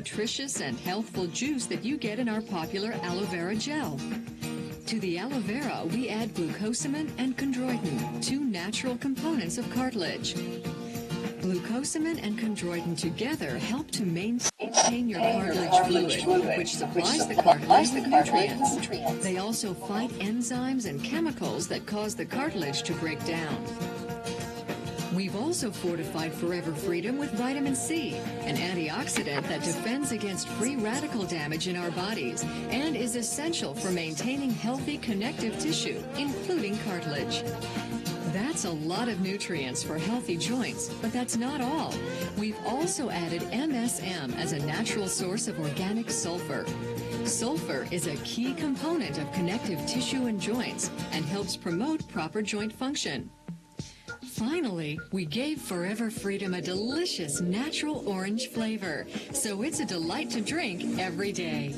nutritious and healthful juice that you get in our popular aloe vera gel. To the aloe vera, we add glucosamine and chondroitin, two natural components of cartilage. Glucosamine and chondroitin together help to maintain your cartilage fluid, which supplies the cartilage with nutrients. They also fight enzymes and chemicals that cause the cartilage to break down. We've also fortified Forever Freedom with vitamin C, an antioxidant that defends against free radical damage in our bodies and is essential for maintaining healthy connective tissue, including cartilage. That's a lot of nutrients for healthy joints, but that's not all. We've also added MSM as a natural source of organic sulfur. Sulfur is a key component of connective tissue and joints and helps promote proper joint function. Finally, we gave Forever Freedom a delicious natural orange flavor, so it's a delight to drink every day.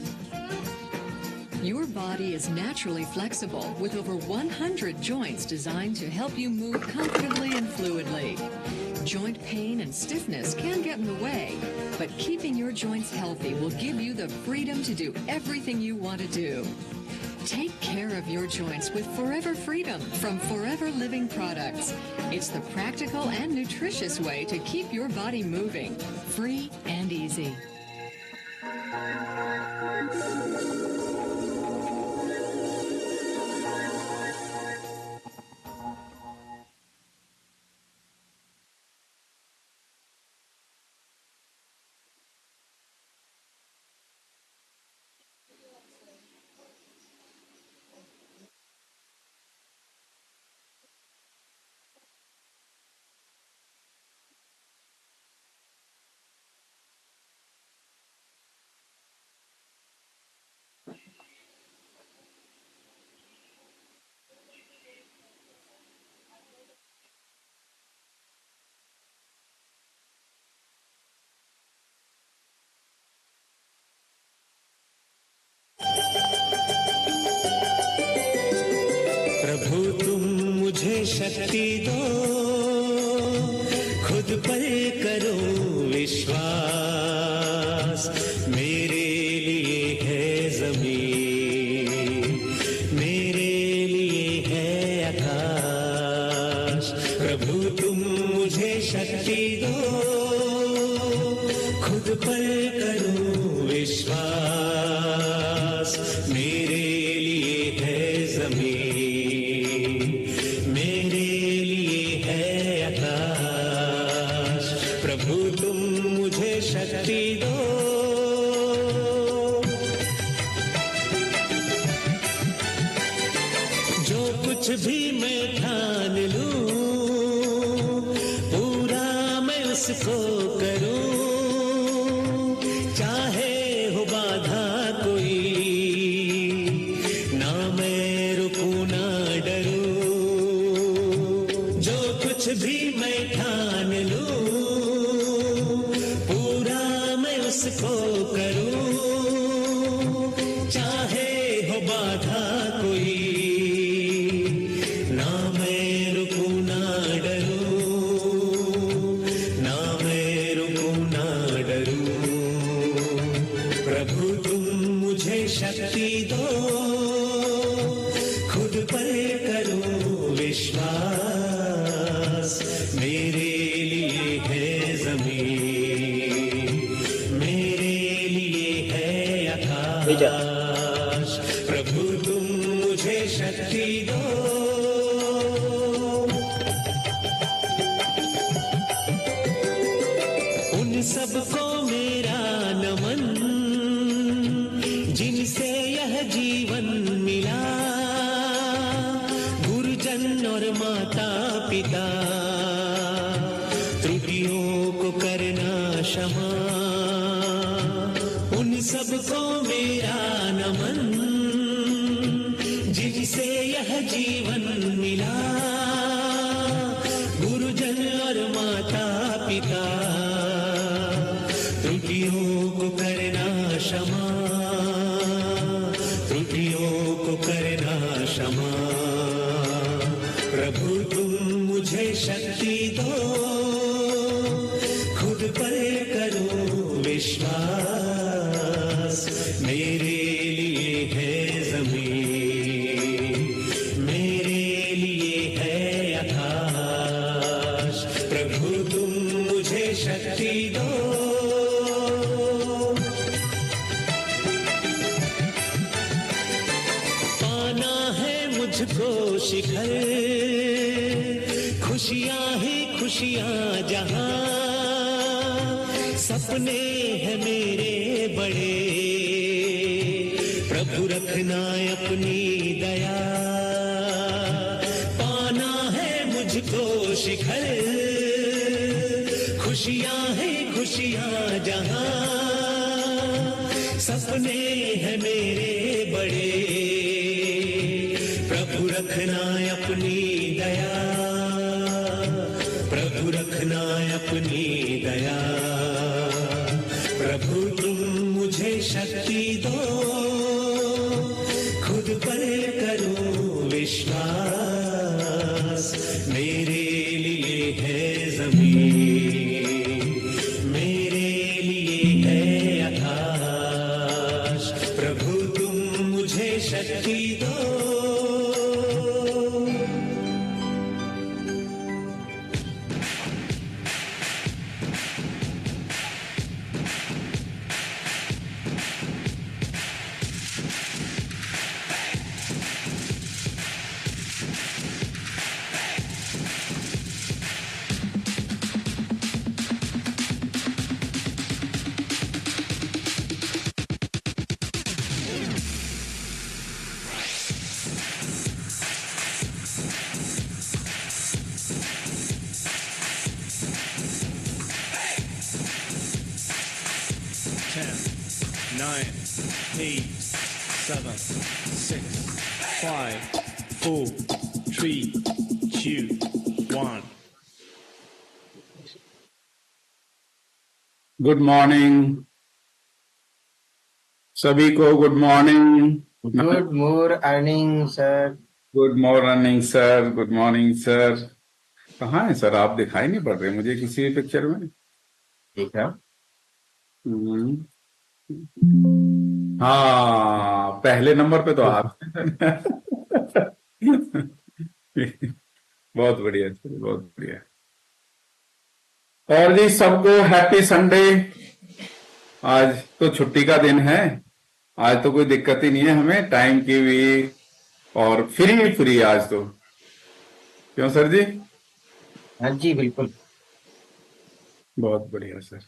Your body is naturally flexible with over 100 joints designed to help you move comfortably and fluidly. Joint pain and stiffness can get in the way, but keeping your joints healthy will give you the freedom to do everything you want to do. Take care of your joints with Forever Freedom from Forever Living Products. It's the practical and nutritious way to keep your body moving, free and easy. प्रभु तुम मुझे शक्ति दो, खुद पर करो विश्वास। मेरे लिए है ज़मीन, मेरे लिए है आकाश। प्रभु तुम मुझे शक्ति दो, खुद पर करो विश्वास। मेरे लिए है ज़मीन, शक्ति दो। जो कुछ भी मैं ठान लूं, पूरा मैं उसको करूं। चाहे हो बाधा कोई, ना मैं रुकूं ना डरूं। जो कुछ भी मैं ठान लूं, उसको करूं। चाहे हो बाधा कोई, ना मैं रुकूं ना डरूं, ना मैं रुकूं ना डरूं। प्रभु तुम मुझे शक्ति दो, खुद पर करो विश्वास। मेरे लिए है ज़मीन, प्रभु तुम मुझे शक्ति दो। उन सबको मेरा नमन, जिनसे यह जीवन मिला। गुरुजन और माता पिता, त्रुटियों को करना क्षमा। उन सबको मेरा नमन, जिनसे यह जीवन मिला। गुरुजन और माता पिता, त्रुटियों को करना क्षमा, त्रुटियों को करना क्षमा। प्रभु तुम मुझे शक्ति दो, खुद पर करो विश्वास। मेरे लिए है जमीन, मेरे लिए है आकाश। प्रभु तुम मुझे शक्ति दो, पाना है मुझको शिखर, खुशियां ही खुशियां जहां, सपने हैं मेरे बड़े। प्रभु रखना अपनी दया, पाना है मुझको शिखर, खुशियां ही खुशियां जहां, सपने हैं मेरे बड़े। प्रभु रखना अपनी दया, प्रभु रखना अपनी दया। प्रभु तुम मुझे शक्ति दो, खुद पर करो विश्वास। मेरे लिए है जमीन, मेरे लिए है आकाश। प्रभु तुम मुझे शक्ति दो। Nine, 8, 7, 6, 5, 4, 3, 2, 1. गुड मॉर्निंग सभी को, good morning. Good morning sir. Good morning sir, good morning sir. कहाँ है सर? आप दिखाई नहीं पड़ रहे मुझे किसी भी पिक्चर में। ठीक है। हाँ, पहले नंबर पे तो आप। बहुत बढ़िया सर, बहुत बढ़िया। और जी सबको हैप्पी संडे। आज तो छुट्टी का दिन है, आज तो कोई दिक्कत ही नहीं है हमें टाइम की भी, और फ्री फ्री आज तो। क्यों सर जी? हाँ जी बिल्कुल। बहुत बढ़िया सर।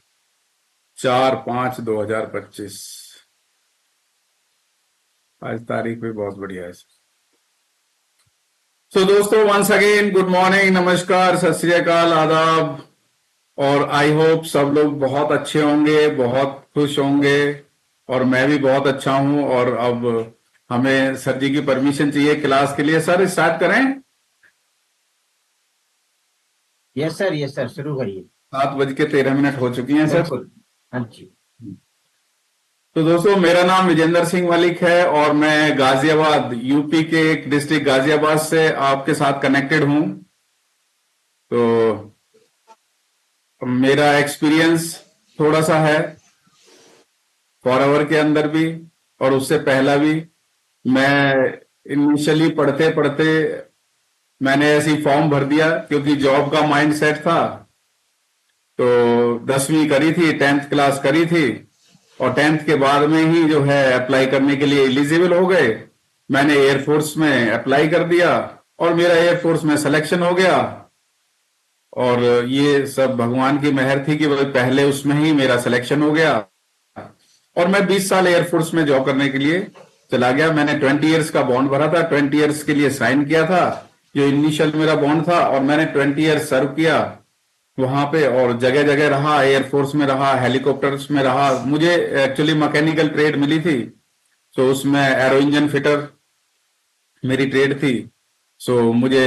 4/5/2025 आज तारीख भी बहुत बढ़िया है सर। सो दोस्तों, वंस अगेन गुड मॉर्निंग, नमस्कार, सत श्री अकाल, आदाब। और आई होप सब लोग बहुत अच्छे होंगे, बहुत खुश होंगे, और मैं भी बहुत अच्छा हूं। और अब हमें सर जी की परमिशन चाहिए क्लास के लिए। सर स्टार्ट करें? यस सर, शुरू करिए। 7:13 हो चुकी हैं सर। बिल्कुल, हाँ जी। तो दोस्तों, मेरा नाम विजेंद्र सिंह मलिक है और मैं गाजियाबाद, यूपी के एक डिस्ट्रिक्ट गाजियाबाद से आपके साथ कनेक्टेड हूं। तो मेरा एक्सपीरियंस थोड़ा सा है फॉरएवर के अंदर भी और उससे पहला भी। मैं इनिशियली पढ़ते पढ़ते मैंने ऐसी फॉर्म भर दिया क्योंकि जॉब का माइंड सेट था। तो 10वीं करी थी, 10th क्लास करी थी, और 10th के बाद में ही जो है अप्लाई करने के लिए एलिजिबल हो गए। मैंने एयरफोर्स में अप्लाई कर दिया और मेरा एयरफोर्स में सिलेक्शन हो गया। और ये सब भगवान की मेहर थी कि भाई पहले उसमें ही मेरा सिलेक्शन हो गया। और मैं 20 साल एयरफोर्स में जॉब करने के लिए चला गया। मैंने 20 इयर्स का बॉन्ड भरा था, 20 इयर्स के लिए साइन किया था, जो इनिशियल मेरा बॉन्ड था। और मैंने 20 इयर्स सर्व किया वहां पे, और जगह जगह रहा, एयरफोर्स में रहा, हेलीकॉप्टर्स में रहा। मुझे एक्चुअली मैकेनिकल ट्रेड मिली थी, तो उसमें एरो इंजन फिटर मेरी ट्रेड थी। सो मुझे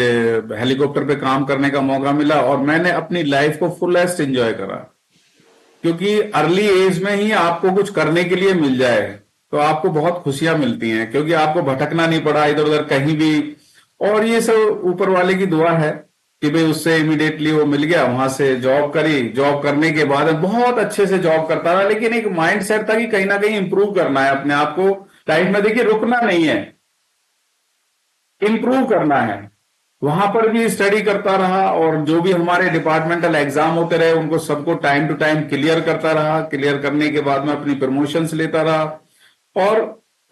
हेलीकॉप्टर पे काम करने का मौका मिला और मैंने अपनी लाइफ को फुलेस्ट एंजॉय करा। क्योंकि अर्ली एज में ही आपको कुछ करने के लिए मिल जाए तो आपको बहुत खुशियां मिलती हैं, क्योंकि आपको भटकना नहीं पड़ा इधर उधर कहीं भी। और ये सब ऊपर वाले की दुआ है कि भाई उससे इमीडिएटली वो मिल गया, वहां से जॉब करी, जॉब करने के बाद मैं बहुत अच्छे से जॉब करता रहा, लेकिन एक माइंड सेट था कि कहीं ना कहीं इंप्रूव करना है अपने आप को लाइफ में। देखिए रुकना नहीं है, इंप्रूव करना है। वहां पर भी स्टडी करता रहा और जो भी हमारे डिपार्टमेंटल एग्जाम होते रहे उनको सबको टाइम टू टाइम क्लियर करता रहा। क्लियर करने के बाद में अपनी प्रमोशंस लेता रहा और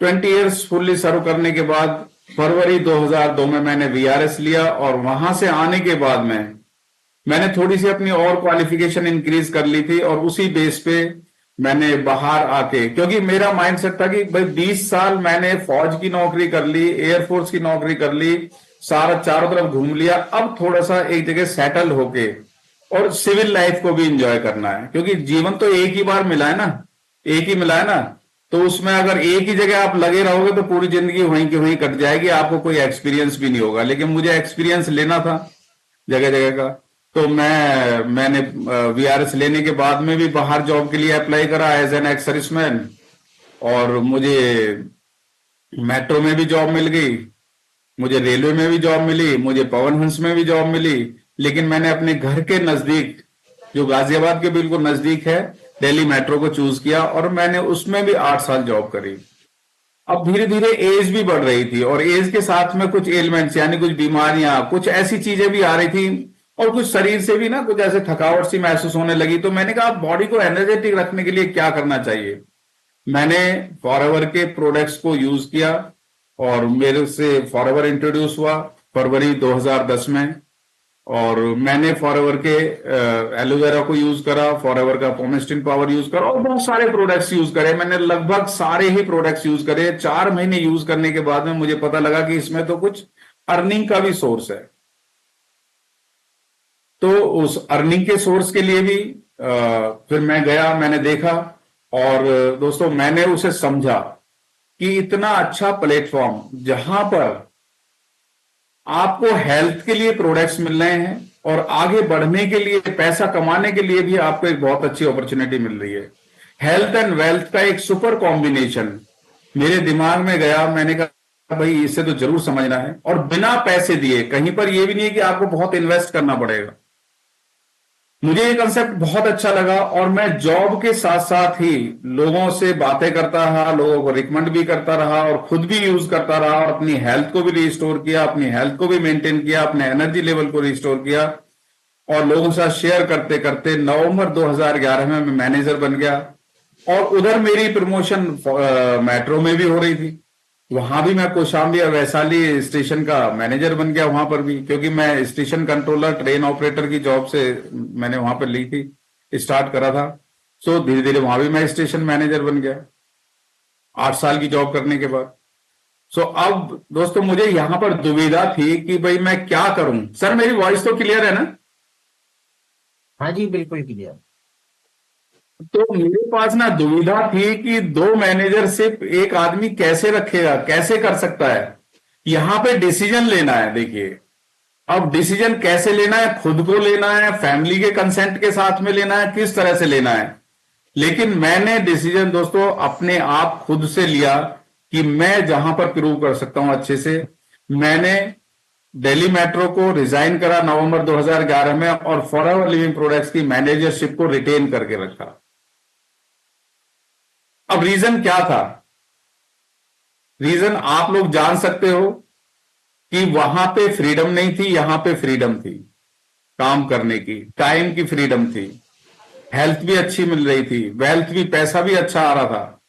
20 इयर्स फुल्ली सर्व करने के बाद फरवरी 2002 में मैंने वीआरएस लिया और वहां से आने के बाद में मैंने थोड़ी सी अपनी और क्वालिफिकेशन इंक्रीज कर ली थी और उसी बेस पे मैंने बाहर आके, क्योंकि मेरा माइंडसेट था कि भाई 20 साल मैंने फौज की नौकरी कर ली, एयरफोर्स की नौकरी कर ली, सारा चारों तरफ घूम लिया, अब थोड़ा सा एक जगह सेटल होके और सिविल लाइफ को भी एंजॉय करना है, क्योंकि जीवन तो एक ही बार मिला है ना, एक ही मिला है ना। तो उसमें अगर एक ही जगह आप लगे रहोगे तो पूरी जिंदगी वहीं की वहीं कट जाएगी, आपको कोई एक्सपीरियंस भी नहीं होगा। लेकिन मुझे एक्सपीरियंस लेना था जगह जगह का, तो मैंने वीआरएस लेने के बाद में भी बाहर जॉब के लिए अप्लाई करा एज एन एक्स सर्विसमैन और मुझे मेट्रो में भी जॉब मिल गई, मुझे रेलवे में भी जॉब मिली, मुझे पवन हंस में भी जॉब मिली। लेकिन मैंने अपने घर के नजदीक, जो गाजियाबाद के बिल्कुल नजदीक है, दिल्ली मेट्रो को चूज किया और मैंने उसमें भी 8 साल जॉब करी। अब धीरे धीरे एज भी बढ़ रही थी और एज के साथ में कुछ एलिमेंट्स यानी कुछ बीमारियां, कुछ ऐसी चीजें भी आ रही थी और कुछ शरीर से भी ना कुछ ऐसे थकावट सी महसूस होने लगी। तो मैंने कहा बॉडी को एनर्जेटिक रखने के लिए क्या करना चाहिए। मैंने फॉरएवर के प्रोडक्ट्स को यूज किया और मेरे से फॉरएवर इंट्रोड्यूस हुआ फरवरी 2010 में और मैंने फॉरएवर के एलोवेरा को यूज करा, फॉरएवर का पोमेस्टिन पावर यूज करा और बहुत सारे प्रोडक्ट्स यूज करे। मैंने लगभग सारे ही प्रोडक्ट्स यूज करे। 4 महीने यूज करने के बाद में मुझे पता लगा कि इसमें तो कुछ अर्निंग का भी सोर्स है। तो उस अर्निंग के सोर्स के लिए भी फिर मैं गया, मैंने देखा और दोस्तों मैंने उसे समझा कि इतना अच्छा प्लेटफॉर्म जहां पर आपको हेल्थ के लिए प्रोडक्ट्स मिल रहे हैं और आगे बढ़ने के लिए, पैसा कमाने के लिए भी आपको एक बहुत अच्छी अपॉर्चुनिटी मिल रही है। हेल्थ एंड वेल्थ का एक सुपर कॉम्बिनेशन मेरे दिमाग में गया। मैंने कहा भाई इसे तो जरूर समझना है और बिना पैसे दिए। कहीं पर यह भी नहीं है कि आपको बहुत इन्वेस्ट करना पड़ेगा। मुझे ये कंसेप्ट बहुत अच्छा लगा और मैं जॉब के साथ साथ ही लोगों से बातें करता रहा, लोगों को रिकमेंड भी करता रहा और खुद भी यूज करता रहा और अपनी हेल्थ को भी रिस्टोर किया, अपनी हेल्थ को भी मेंटेन किया, अपने एनर्जी लेवल को रिस्टोर किया और लोगों के साथ शेयर करते करते नवंबर 2011 में मैं मैनेजर बन गया। और उधर मेरी प्रमोशन मेट्रो में भी हो रही थी, वहां भी मैं कौशाम्बी और वैशाली स्टेशन का मैनेजर बन गया वहां पर भी, क्योंकि मैं स्टेशन कंट्रोलर ट्रेन ऑपरेटर की जॉब से मैंने वहां पर ली थी, स्टार्ट करा था। सो धीरे धीरे वहां भी मैं स्टेशन मैनेजर बन गया 8 साल की जॉब करने के बाद। सो अब दोस्तों मुझे यहां पर दुविधा थी कि भाई मैं क्या करूं। सर मेरी वॉइस तो क्लियर है ना? हाँ जी, बिल्कुल क्लियर। तो मेरे पास ना दुविधा थी कि 2 मैनेजरशिप एक आदमी कैसे रखेगा, कैसे कर सकता है। यहां पे डिसीजन लेना है। देखिए अब डिसीजन कैसे लेना है, खुद को लेना है, फैमिली के कंसेंट के साथ में लेना है, किस तरह से लेना है। लेकिन मैंने डिसीजन दोस्तों अपने आप खुद से लिया कि मैं जहां पर प्रूव कर सकता हूं अच्छे से। मैंने दिल्ली मेट्रो को रिजाइन करा नवंबर 2011 में और फॉरएवर लिविंग प्रोडक्ट्स की मैनेजरशिप को रिटेन करके रखा। अब रीजन क्या था? रीजन आप लोग जान सकते हो कि वहां पे फ्रीडम नहीं थी, यहां पे फ्रीडम थी काम करने की, टाइम की फ्रीडम थी, हेल्थ भी अच्छी मिल रही थी, वेल्थ भी, पैसा भी अच्छा आ रहा था।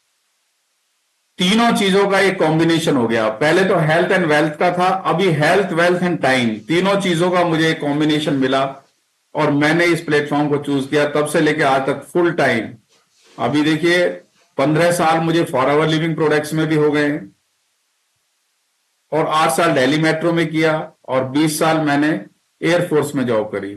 तीनों चीजों का एक कॉम्बिनेशन हो गया। पहले तो हेल्थ एंड वेल्थ का था, अभी हेल्थ वेल्थ एंड टाइम, तीनों चीजों का मुझे एक कॉम्बिनेशन मिला और मैंने इस प्लेटफॉर्म को चूज किया। तब से लेकर आज तक फुल टाइम, अभी देखिए 15 साल मुझे फॉरएवर लिविंग प्रोडक्ट्स में भी हो गए हैं और 8 साल दिल्ली मेट्रो में किया और 20 साल मैंने एयरफोर्स में जॉब करी।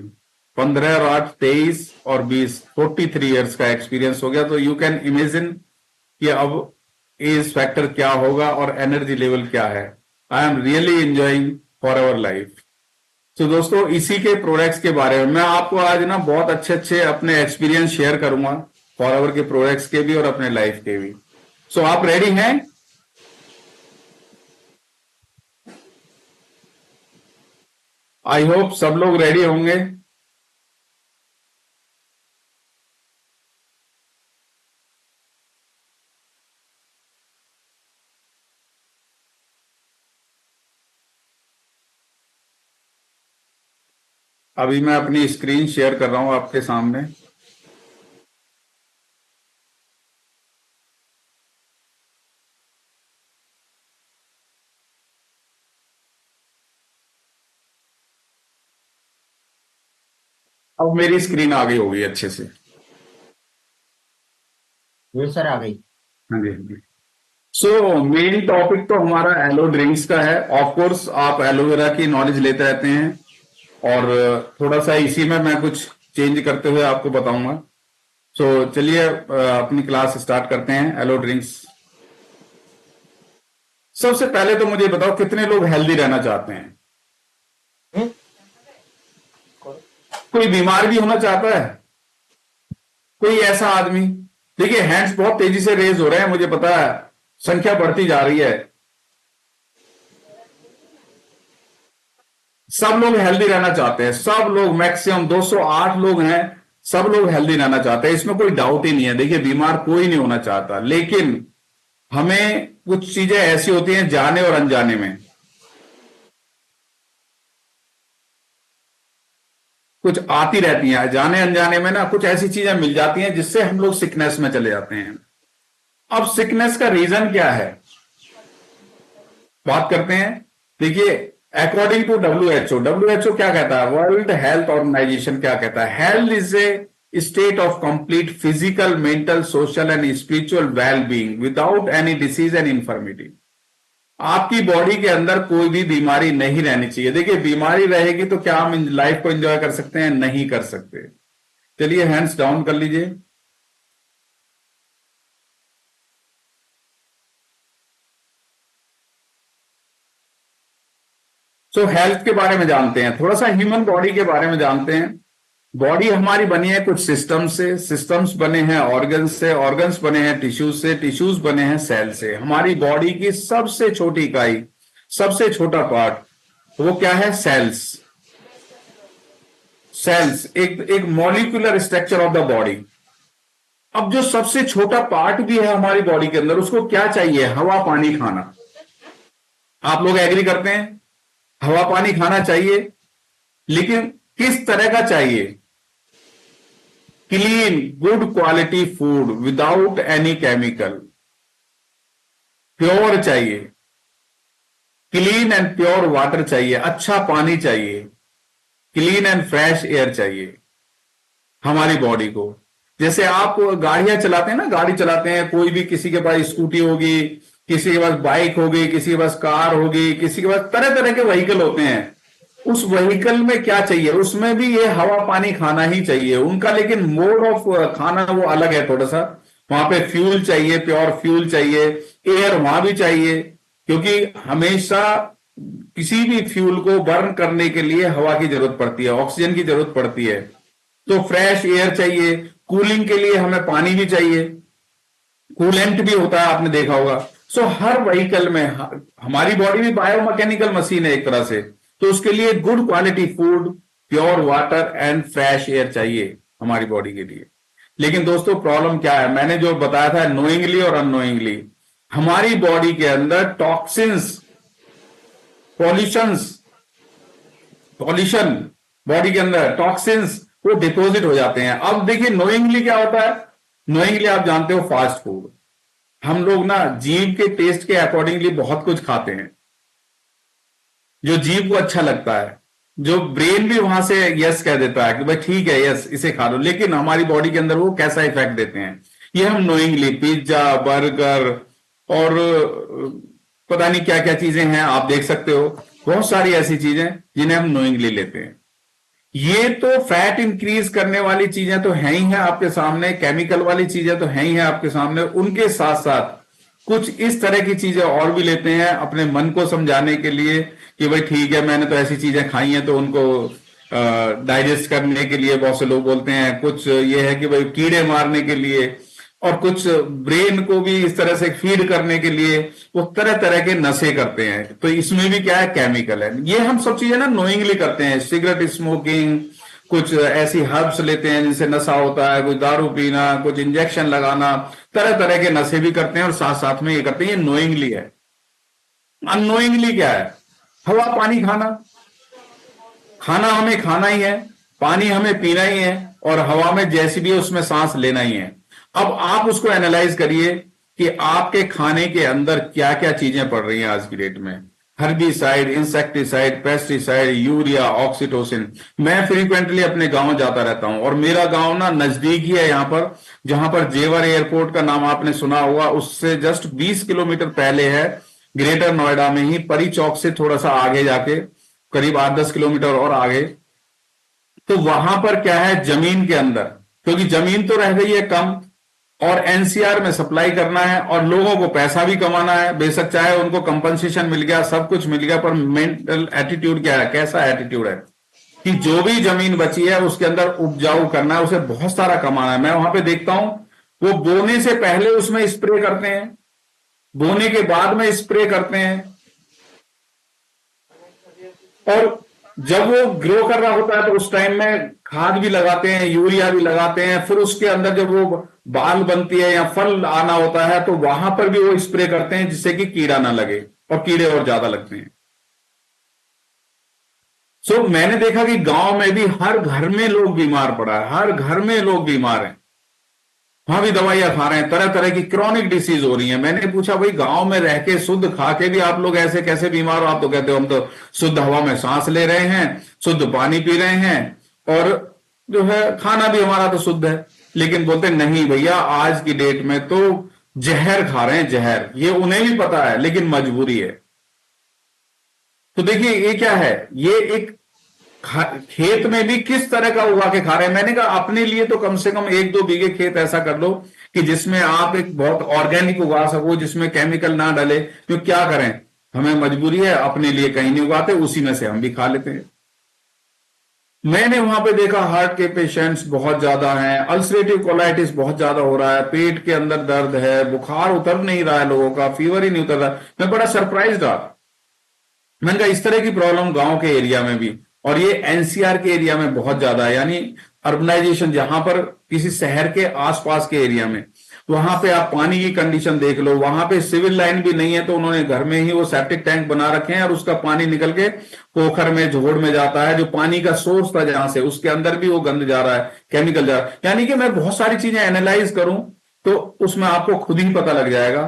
15 और 8 23 और 20 43 इयर्स का एक्सपीरियंस हो गया। तो यू कैन इमेजिन कि अब एज फैक्टर क्या होगा और एनर्जी लेवल क्या है। I am really enjoying forever life. तो दोस्तों इसी के प्रोडक्ट्स के बारे में मैं आपको आज ना बहुत अच्छे अच्छे अपने एक्सपीरियंस शेयर करूंगा, फॉरएवर के प्रोडक्ट्स के भी और अपने लाइफ के भी। सो आप रेडी हैं? आई होप सब लोग रेडी होंगे। अभी मैं अपनी स्क्रीन शेयर कर रहा हूं आपके सामने। अब मेरी स्क्रीन आ गई होगी अच्छे से। ये सर आ गई। हाँ जी, हाँ जी। सो मेन टॉपिक तो हमारा एलो ड्रिंक्स का है। ऑफ कोर्स आप एलोवेरा की नॉलेज लेते रहते हैं और थोड़ा सा इसी में मैं कुछ चेंज करते हुए आपको बताऊंगा। सो चलिए अपनी क्लास स्टार्ट करते हैं। एलो ड्रिंक्स, सबसे पहले तो मुझे बताओ कितने लोग हेल्दी रहना चाहते हैं? हम्म? कोई बीमार भी होना चाहता है? कोई ऐसा आदमी? देखिए हैंड्स बहुत तेजी से रेज हो रहे हैं, मुझे पता है, संख्या बढ़ती जा रही है। सब लोग हेल्दी रहना चाहते हैं, सब लोग, मैक्सिमम 208 लोग हैं, सब लोग हेल्दी रहना चाहते हैं, इसमें कोई डाउट ही नहीं है। देखिए बीमार कोई नहीं होना चाहता, लेकिन हमें कुछ चीजें ऐसी होती हैं जाने और अनजाने में, कुछ आती रहती हैं जाने अनजाने में ना, कुछ ऐसी चीजें मिल जाती हैं जिससे हम लोग सिकनेस में चले जाते हैं। अब सिकनेस का रीजन क्या है, बात करते हैं। देखिए according to W H O क्या कहता है, वर्ल्ड हेल्थ ऑर्गेनाइजेशन क्या कहता है, health is a state of complete physical, mental, social and spiritual well being without any disease and infirmity. आपकी बॉडी के अंदर कोई भी बीमारी नहीं रहनी चाहिए। देखिए बीमारी रहेगी तो क्या हम लाइफ को एंजॉय कर सकते हैं? नहीं कर सकते। चलिए हैंड्स डाउन कर लीजिए। सो हेल्थ के बारे में जानते हैं, थोड़ा सा ह्यूमन बॉडी के बारे में जानते हैं। बॉडी हमारी बनी है कुछ सिस्टम से, सिस्टम्स बने हैं ऑर्गन्स से, ऑर्गन्स बने हैं टिश्यूज से, टिश्यूज बने हैं सेल से। हमारी बॉडी की सबसे छोटी इकाई, सबसे छोटा पार्ट वो क्या है? सेल्स। सेल्स एक molecular structure of the body. अब जो सबसे छोटा पार्ट भी है हमारी बॉडी के अंदर, उसको क्या चाहिए? हवा पानी खाना। आप लोग एग्री करते हैं? हवा पानी खाना चाहिए, लेकिन किस तरह का चाहिए? Clean good quality food without any chemical, pure चाहिए। क्लीन एंड प्योर वाटर चाहिए, अच्छा पानी चाहिए, क्लीन एंड फ्रेश एयर चाहिए हमारी बॉडी को। जैसे आप गाड़ियां चलाते हैं ना, गाड़ी चलाते हैं, कोई भी, किसी के पास स्कूटी होगी, किसी के पास बाइक होगी, किसी के पास कार होगी, किसी के पास तरह तरह के व्हीकल होते हैं। उस व्हीकल में क्या चाहिए? उसमें भी ये हवा पानी खाना ही चाहिए उनका, लेकिन मोड ऑफ खाना वो अलग है थोड़ा सा। वहां पे फ्यूल चाहिए, प्योर फ्यूल चाहिए, एयर वहां भी चाहिए, क्योंकि हमेशा किसी भी फ्यूल को बर्न करने के लिए हवा की जरूरत पड़ती है, ऑक्सीजन की जरूरत पड़ती है। तो फ्रेश एयर चाहिए, कूलिंग के लिए हमें पानी भी चाहिए, कूलेंट भी होता है, आपने देखा होगा। सो हर व्हीकल में, हमारी बॉडी भी बायोमैकेनिकल मशीन है एक तरह से, तो उसके लिए good quality food, pure water and fresh air चाहिए हमारी बॉडी के लिए। लेकिन दोस्तों प्रॉब्लम क्या है, मैंने जो बताया था नोइंगली और अननोइंगली, हमारी बॉडी के अंदर टॉक्सिन्स, पॉल्यूशन बॉडी के अंदर टॉक्सिन्स वो डिपोजिट हो जाते हैं। अब देखिए नोइंगली क्या होता है, नोइंगली आप जानते हो फास्ट फूड। हम लोग ना जीभ के टेस्ट के अकॉर्डिंगली बहुत कुछ खाते हैं, जो जीभ को अच्छा लगता है, जो ब्रेन भी वहां से यस कह देता है कि भाई ठीक है यस इसे खा लो, लेकिन हमारी बॉडी के अंदर वो कैसा इफेक्ट देते हैं ये हम नोइंगली, पिज्जा, बर्गर और पता नहीं क्या क्या चीजें हैं, आप देख सकते हो बहुत सारी ऐसी चीजें जिन्हें हम नोइंगली लेते हैं। ये तो फैट इंक्रीज करने वाली चीजें तो है ही है आपके सामने, केमिकल वाली चीजें तो है ही है आपके सामने, उनके साथ साथ कुछ इस तरह की चीजें और भी लेते हैं अपने मन को समझाने के लिए कि भाई ठीक है मैंने तो ऐसी चीजें खाई हैं, तो उनको डाइजेस्ट करने के लिए बहुत से लोग बोलते हैं। कुछ ये है कि भाई कीड़े मारने के लिए, और कुछ ब्रेन को भी इस तरह से फीड करने के लिए वो तरह तरह के नशे करते हैं। तो इसमें भी क्या है, केमिकल है। ये हम सब चीजें ना नोइंगली करते हैं, सिगरेट स्मोकिंग, कुछ ऐसी हर्ब्स लेते हैं जिनसे नशा होता है, कुछ दारू पीना, कुछ इंजेक्शन लगाना, तरह तरह के नशे भी करते हैं और साथ साथ में ये करते हैं। ये नोइंगली है। अननोइंगली क्या है, हवा पानी खाना, खाना हमें खाना ही है, पानी हमें पीना ही है, और हवा में जैसी भी है उसमें सांस लेना ही है। अब आप उसको एनालाइज करिए कि आपके खाने के अंदर क्या क्या चीजें पड़ रही हैं आज की डेट में। Herbicide, insecticide, pesticide, urea, oxytocin. मैं फ्रीक्वेंटली अपने गांव जाता रहता हूं और मेरा गांव ना नजदीक ही है, यहां पर जहां पर जेवर एयरपोर्ट का नाम आपने सुना होगा, उससे जस्ट 20 किलोमीटर पहले है, ग्रेटर नोएडा में ही, परी चौक से थोड़ा सा आगे जाके, करीब 8-10 किलोमीटर और आगे। तो वहां पर क्या है, जमीन के अंदर, क्योंकि जमीन तो रह गई है कम और एनसीआर में सप्लाई करना है और लोगों को पैसा भी कमाना है, बेशक चाहे उनको कंपनसेशन मिल गया, सब कुछ मिल गया, पर मेंटल एटीट्यूड क्या है, कैसा एटीट्यूड है कि जो भी जमीन बची है उसके अंदर उपजाऊ करना है, उसे बहुत सारा कमाना है। मैं वहां पे देखता हूं वो बोने से पहले उसमें स्प्रे करते हैं, बोने के बाद में स्प्रे करते हैं, और जब वो ग्रो कर रहा होता है तो उस टाइम में खाद भी लगाते हैं, यूरिया भी लगाते हैं। फिर उसके अंदर जब वो बाल बनती है या फल आना होता है तो वहां पर भी वो स्प्रे करते हैं जिससे कि कीड़ा ना लगे, और कीड़े और ज्यादा लगते हैं। सो मैंने देखा कि गांव में भी हर घर में लोग बीमार पड़ा है, हर घर में लोग बीमार हैं, वहां भी दवाइयां खा रहे हैं, तरह तरह की क्रॉनिक डिसीज हो रही है। मैंने पूछा भाई गांव में रह के शुद्ध खा के भी आप लोग ऐसे कैसे बीमार हो? आप तो कहते हो हम तो शुद्ध हवा में सांस ले रहे हैं, शुद्ध पानी पी रहे हैं, और जो है खाना भी हमारा तो शुद्ध है। लेकिन बोलते नहीं भैया, आज की डेट में तो जहर खा रहे हैं, जहर। ये उन्हें भी पता है लेकिन मजबूरी है। तो देखिए ये क्या है, ये एक खेत में भी किस तरह का उगा के खा रहे हैं। मैंने कहा अपने लिए तो कम से कम 1-2 बीघे खेत ऐसा कर लो कि जिसमें आप एक बहुत ऑर्गेनिक उगा सको, जिसमें केमिकल ना डले। तो क्या करें, हमें मजबूरी है, अपने लिए कहीं नहीं उगाते, उसी में से हम भी खा लेते हैं। मैंने वहां पे देखा हार्ट के पेशेंट्स बहुत ज्यादा हैं, अल्सरेटिव कोलाइटिस बहुत ज्यादा हो रहा है, पेट के अंदर दर्द है, बुखार उतर नहीं रहा है लोगों का, फीवर ही नहीं उतर रहा। मैं बड़ा सरप्राइज रहा। मैंने कहा इस तरह की प्रॉब्लम गांव के एरिया में भी, और ये एनसीआर के एरिया में बहुत ज्यादा है, यानी अर्बनाइजेशन, जहां पर किसी शहर के आसपास के एरिया में, वहां पे आप पानी की कंडीशन देख लो, वहां पे सिविल लाइन भी नहीं है तो उन्होंने घर में ही वो सेप्टिक टैंक बना रखे हैं और उसका पानी निकल के पोखर में, झोड़ में जाता है। जो पानी का सोर्स था जहां से, उसके अंदर भी वो गंद जा रहा है, केमिकल जा रहा है। यानी कि मैं बहुत सारी चीजें एनालाइज करूं तो उसमें आपको खुद ही पता लग जाएगा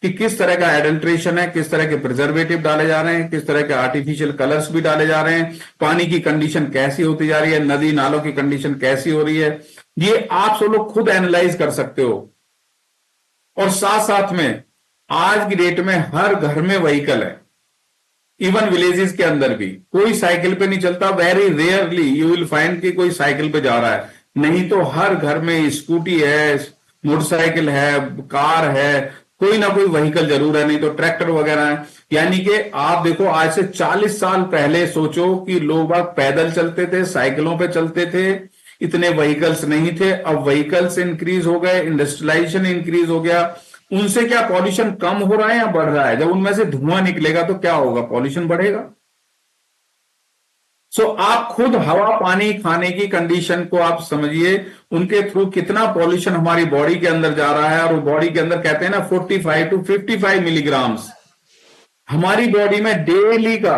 कि किस तरह का एडल्ट्रेशन है, किस तरह के प्रिजर्वेटिव डाले जा रहे हैं, किस तरह के आर्टिफिशियल कलर्स भी डाले जा रहे हैं, पानी की कंडीशन कैसी होती जा रही है, नदी नालों की कंडीशन कैसी हो रही है। ये आप सब लोग खुद एनालाइज कर सकते हो। और साथ साथ में आज की डेट में हर घर में व्हीकल है, इवन विलेजेस के अंदर भी कोई साइकिल पे नहीं चलता। Very rarely you will find कि कोई साइकिल पे जा रहा है, नहीं तो हर घर में स्कूटी है, मोटरसाइकिल है, कार है, कोई ना कोई व्हीकल जरूर है, नहीं तो ट्रैक्टर वगैरह है। यानी कि आप देखो आज से 40 साल पहले सोचो कि लोग बाग पैदल चलते थे, साइकिलों पे चलते थे, इतने व्हीकल्स नहीं थे। अब व्हीकल्स इंक्रीज हो गए, इंडस्ट्रियलाइजेशन इंक्रीज हो गया। उनसे क्या पॉल्यूशन कम हो रहा है या बढ़ रहा है? जब उनमें से धुआं निकलेगा तो क्या होगा, पॉल्यूशन बढ़ेगा। सो आप खुद हवा पानी खाने की कंडीशन को आप समझिए, उनके थ्रू कितना पॉल्यूशन हमारी बॉडी के अंदर जा रहा है। और वो बॉडी के अंदर कहते हैं ना 45 to 55 मिलीग्राम्स हमारी बॉडी में डेली का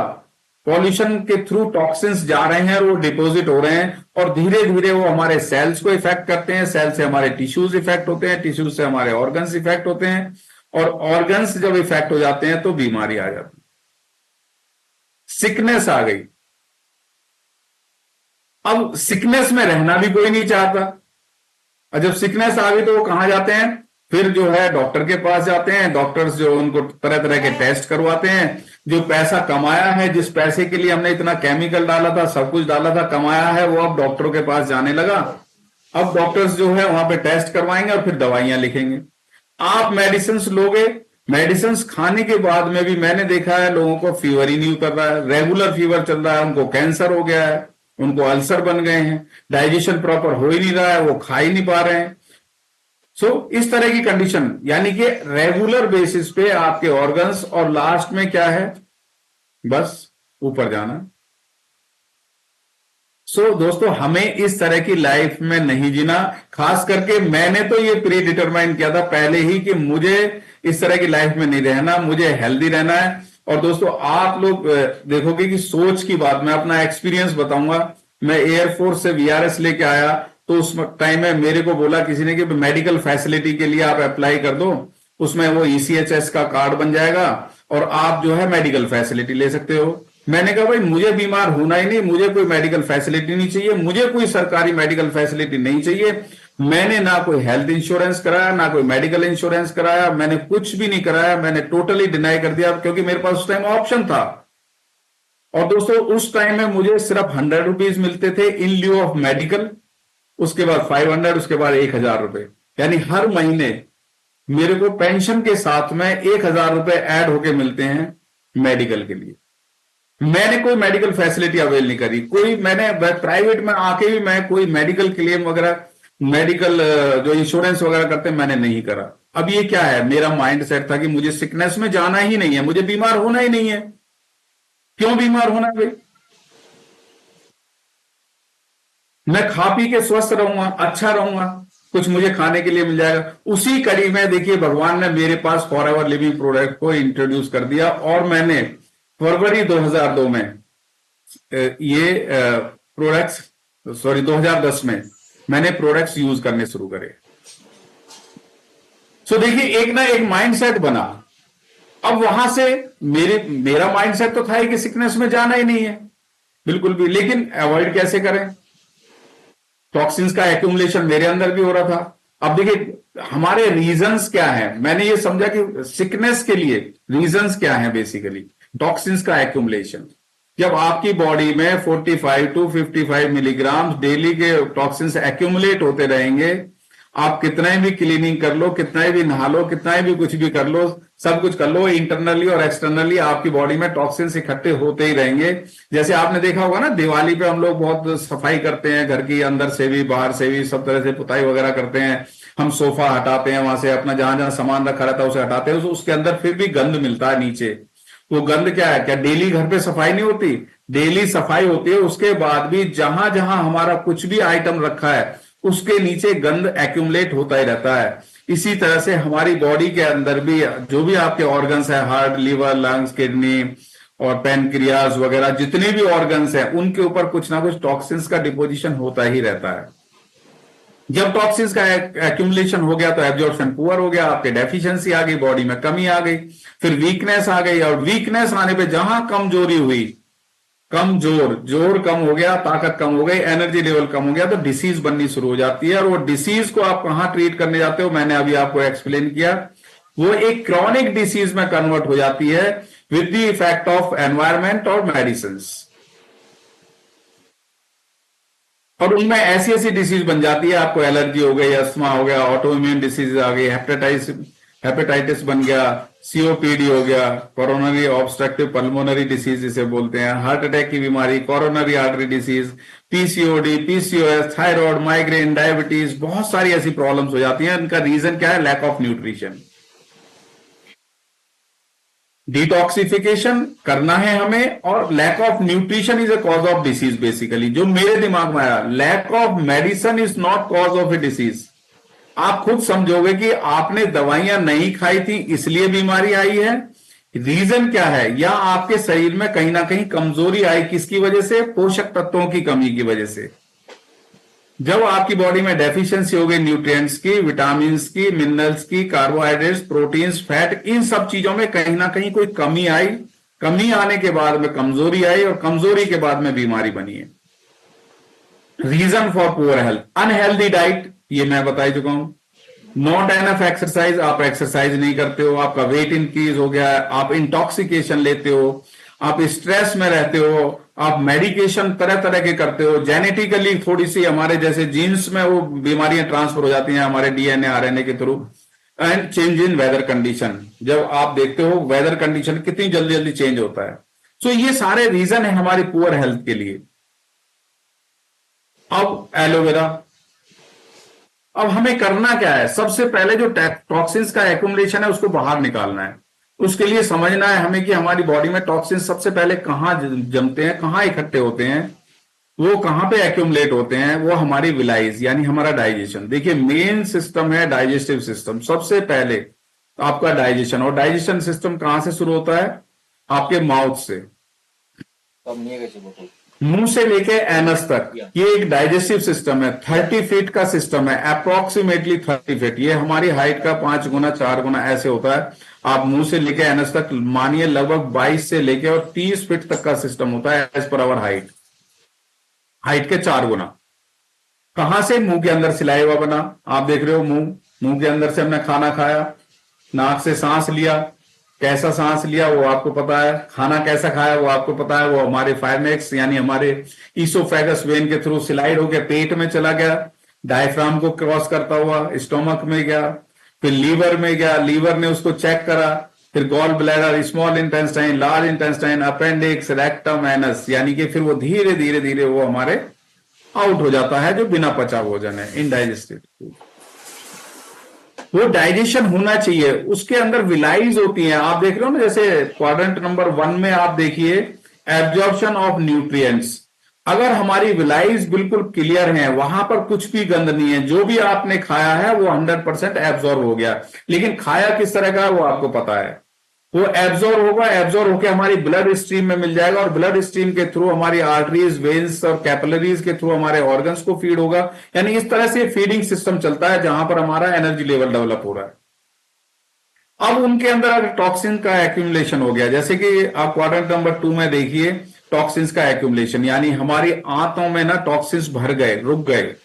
पॉल्यूशन के थ्रू टॉक्सिन्स जा रहे हैं और वो डिपॉजिट हो रहे हैं, और धीरे धीरे वो हमारे सेल्स को इफेक्ट करते हैं, सेल से हमारे टिश्यूज इफेक्ट होते हैं, टिश्यूज से हमारे ऑर्गन्स इफेक्ट होते हैं, और ऑर्गन्स जब इफेक्ट हो जाते हैं तो बीमारी आ जाती है, सिकनेस आ गई। अब सिकनेस में रहना भी कोई नहीं चाहता, और जब सिकनेस आ गई तो वो कहां जाते हैं, फिर जो है डॉक्टर के पास जाते हैं। डॉक्टर्स जो उनको तरह तरह के टेस्ट करवाते हैं। जो पैसा कमाया है, जिस पैसे के लिए हमने इतना केमिकल डाला था, सब कुछ डाला था, कमाया है, वो अब डॉक्टरों के पास जाने लगा। अब डॉक्टर्स जो है वहां पे टेस्ट करवाएंगे और फिर दवाइयां लिखेंगे। आप मेडिसिन लोगे, मेडिसिन खाने के बाद में भी मैंने देखा है लोगों को फीवर ही नहीं उतर रहा है, रेगुलर फीवर चल रहा है, उनको कैंसर हो गया है, उनको अल्सर बन गए हैं, डाइजेशन प्रॉपर हो ही नहीं रहा है, वो खा ही नहीं पा रहे हैं। इस तरह की कंडीशन, यानी कि रेगुलर बेसिस पे आपके ऑर्गन्स, और लास्ट में क्या है, बस ऊपर जाना। दोस्तों, हमें इस तरह की लाइफ में नहीं जीना। खास करके मैंने तो ये प्री डिटरमाइन किया था पहले ही कि मुझे इस तरह की लाइफ में नहीं रहना, मुझे हेल्दी रहना है। और दोस्तों, आप लोग देखोगे कि सोच की बात, मैं अपना एक्सपीरियंस बताऊंगा। मैं एयरफोर्स से वीआरएस लेके आया, तो उस टाइम में मेरे को बोला किसी ने कि मेडिकल फैसिलिटी के लिए आप अप्लाई कर दो, उसमें वो ईसीएचएस का कार्ड बन जाएगा और आप जो है मेडिकल फैसिलिटी ले सकते हो। मैंने कहा भाई, मुझे बीमार होना ही नहीं, मुझे कोई मेडिकल फैसिलिटी नहीं चाहिए, मुझे कोई सरकारी मेडिकल फैसिलिटी नहीं चाहिए। मैंने ना कोई हेल्थ इंश्योरेंस कराया, ना कोई मेडिकल इंश्योरेंस कराया, मैंने कुछ भी नहीं कराया, मैंने टोटली डिनाई कर दिया, क्योंकि मेरे पास उस टाइम ऑप्शन था। और दोस्तों, उस टाइम में मुझे सिर्फ 100 रुपीज मिलते थे इन ल्यू ऑफ मेडिकल, उसके बाद 500, उसके बाद 1000 रुपए, यानी हर महीने मेरे को पेंशन के साथ में 1000 रुपए ऐड होके मिलते हैं मेडिकल के लिए। मैंने कोई मेडिकल फैसिलिटी अवेल नहीं करी, कोई, मैंने प्राइवेट में आके भी मैं कोई मेडिकल क्लेम वगैरह, मेडिकल जो इंश्योरेंस वगैरह करते हैं, मैंने नहीं करा। अब ये क्या है, मेरा माइंड सेट था कि मुझे सिकनेस में जाना ही नहीं है, मुझे बीमार होना ही नहीं है। क्यों बीमार होना है भाई, मैं खा पी के स्वस्थ रहूंगा, अच्छा रहूंगा, कुछ मुझे खाने के लिए मिल जाएगा। उसी कड़ी में देखिए, भगवान ने मेरे पास फॉरएवर लिविंग प्रोडक्ट को इंट्रोड्यूस कर दिया, और मैंने फरवरी 2002 में ये प्रोडक्ट्स, सॉरी 2010 में मैंने प्रोडक्ट्स यूज करने शुरू करे। देखिए, एक ना एक माइंडसेट बना। अब वहां से मेरा माइंडसेट तो था ही कि सिकनेस में जाना ही नहीं है बिल्कुल भी, लेकिन अवॉइड कैसे करें। टॉक्सिन्स का एक्यूमुलेशन मेरे अंदर भी हो रहा था। अब देखिए, हमारे रीजंस क्या हैं, मैंने ये समझा कि सिकनेस के लिए रीजंस क्या हैं, बेसिकली टॉक्सिन्स का एक्यूमुलेशन। जब आपकी बॉडी में 45 टू 55 मिलीग्राम डेली के टॉक्सिन्स एक्यूमुलेट होते रहेंगे, आप कितना भी क्लीनिंग कर लो, कितना भी नहा लो, कितना भी कुछ भी कर लो, सब कुछ कर लो, इंटरनली और एक्सटर्नली आपकी बॉडी में टॉक्सिन्स इकट्ठे होते ही रहेंगे। जैसे आपने देखा होगा ना, दिवाली पे हम लोग बहुत सफाई करते हैं, घर की अंदर से भी बाहर से भी, सब तरह से पुताई वगैरह करते हैं। हम सोफा हटाते हैं, वहां से अपना जहां जहां सामान रखा रहता है उसे हटाते हैं, उसके अंदर फिर भी गंध मिलता है नीचे। वो गंध क्या है, क्या डेली घर पे सफाई नहीं होती? डेली सफाई होती है, उसके बाद भी जहां जहां हमारा कुछ भी आइटम रखा है उसके नीचे गंध एक्यूमुलेट होता ही रहता है। इसी तरह से हमारी बॉडी के अंदर भी जो भी आपके ऑर्गन्स है, हार्ट, लिवर, लंग्स, किडनी और पैनक्रियाज वगैरह, जितने भी ऑर्गन्स हैं, उनके ऊपर कुछ ना कुछ टॉक्सिन्स का डिपोजिशन होता ही रहता है। जब टॉक्सिन्स का एक्यूमुलेशन हो गया तो एब्जॉर्प्शन पुअर हो गया, आपके डेफिशिएंसी आ गई, बॉडी में कमी आ गई, फिर वीकनेस आ गई, और वीकनेस आने पे जहां कमजोरी हुई, जोर कम हो गया, ताकत कम हो गई, एनर्जी लेवल कम हो गया, तो डिसीज बननी शुरू हो जाती है। और वो डिसीज को आप कहां ट्रीट करने जाते हो, मैंने अभी आपको एक्सप्लेन किया, वो एक क्रॉनिक डिसीज में कन्वर्ट हो जाती है with the effect of environment और मेडिसिन। और उनमें ऐसी ऐसी डिसीज बन जाती है, आपको एलर्जी हो गई, अस्थमा हो गया, ऑटो इम्यून डिसीज आ गई, हेपेटाइटिस बन गया, सीओपीडी हो गया, कोरोनरी ऑब्स्ट्रक्टिव पल्मोनरी डिसीज जिसे बोलते हैं, हार्ट अटैक की बीमारी, coronary artery disease, PCOD, PCOS, thyroid, migraine, diabetes, बहुत सारी ऐसी प्रॉब्लम्स हो जाती हैं। इनका रीजन क्या है? Lack of nutrition. डिटॉक्सिफिकेशन करना है हमें, और lack of nutrition is a cause of disease. Basically जो मेरे दिमाग में आया, lack of medicine is not cause of a disease. आप खुद समझोगे कि आपने दवाइयां नहीं खाई थी इसलिए बीमारी आई है। रीजन क्या है? या आपके शरीर में कहीं ना कहीं कमजोरी आई, किसकी वजह से? पोषक तत्वों की कमी की वजह से। जब आपकी बॉडी में डेफिशिएंसी हो गई न्यूट्रिएंट्स की, विटामिन्स की, मिनरल्स की, कार्बोहाइड्रेट्स, प्रोटीन्स, फैट, इन सब चीजों में कहीं ना कहीं कोई कमी आई, कमी आने के बाद में कमजोरी आई, और कमजोरी के बाद में बीमारी बनी है। Reason for poor health, unhealthy diet, ये मैं बता ही चुका हूं। नॉट एनफ एक्सरसाइज, आप एक्सरसाइज नहीं करते हो, आपका वेट इंक्रीज हो गया है, आप इंटॉक्सिकेशन लेते हो, आप स्ट्रेस में रहते हो, आप मेडिकेशन तरह तरह के करते हो, जेनेटिकली थोड़ी सी हमारे जैसे जीन्स में वो बीमारियां ट्रांसफर हो जाती हैं हमारे डीएनए आरएनए के through. And change in weather condition, जब आप देखते हो वेदर कंडीशन कितनी जल्दी जल्दी चेंज होता है। सो ये सारे रीजन है हमारी पुअर हेल्थ के लिए। अब एलोवेरा, अब हमें करना क्या है, सबसे पहले जो टॉक्सिन्स का एक्यूमुलेशन है उसको बाहर निकालना है। उसके लिए समझना है हमें कि हमारी बॉडी में टॉक्सिन्स सबसे पहले कहाँ जमते हैं, कहाँ इकट्ठे होते हैं, वो कहाँ पे एक्यूमुलेट होते हैं, वो हमारी विलाइज यानी हमारा डाइजेशन। देखिए मेन सिस्टम है डाइजेस्टिव सिस्टम, सबसे पहले आपका डाइजेशन। और डाइजेशन सिस्टम कहां से शुरू होता है, आपके माउथ से, मुंह से लेके एनस तक। ये एक डाइजेस्टिव सिस्टम है, 30 फीट का सिस्टम है, अप्रोक्सीमेटली 30 फीट। ये हमारी हाइट का 5 गुना 4 गुना ऐसे होता है। आप मुंह से लेके एनस तक मानिए लगभग 22 से लेके और 30 फीट तक का सिस्टम होता है एज पर आवर हाइट के 4 गुना। कहां से, मुंह के अंदर सिलाइवा बना, आप देख रहे हो मुंह के अंदर से हमने खाना खाया, नाक से सांस लिया, कैसा सांस लिया वो आपको पता है, खाना कैसा खाया वो आपको पता है, वो हमारे फाइमेक्स यानी हमारे ईसोफेगस वेन के थ्रू स्लाइड होकर पेट में चला गया, डायफ्राम को क्रॉस करता हुआ स्टोमक में गया, फिर लीवर में गया, लीवर ने उसको चेक करा, फिर gall bladder, small intestine, large intestine, appendix, rectum, anus, यानी कि फिर वो धीरे धीरे धीरे वो हमारे आउट हो जाता है, जो बिना पचा भोजन है, इनडाइजेस्टेड फूड। वो डाइजेशन होना चाहिए, उसके अंदर विलाइज होती हैं, आप देख रहे हो ना, जैसे क्वाड्रेंट नंबर 1 में आप देखिए एब्जॉर्प्शन ऑफ न्यूट्रिएंट्स। अगर हमारी विलाइज बिल्कुल क्लियर है, वहां पर कुछ भी गंद नहीं है, जो भी आपने खाया है वो 100% एब्जॉर्ब हो गया। लेकिन खाया किस तरह का है वो आपको पता है, वो एब्जॉर्ब होगा, एब्जॉर्ब होकर हमारी ब्लड स्ट्रीम में मिल जाएगा, और ब्लड स्ट्रीम के थ्रू हमारी आर्टरीज, वेन्स और कैपिलरीज के थ्रू हमारे ऑर्गन्स को फीड होगा। यानी इस तरह से फीडिंग सिस्टम चलता है जहां पर हमारा एनर्जी लेवल डेवलप हो रहा है। अब उनके अंदर अगर टॉक्सिन का एक्यूमुलेशन हो गया, जैसे कि आप क्वाड्रेंट नंबर 2 में देखिए टॉक्सिन्स का एक्यूमुलेशन, यानी हमारी आंतों में ना टॉक्सिन्स भर गए, रुक गए।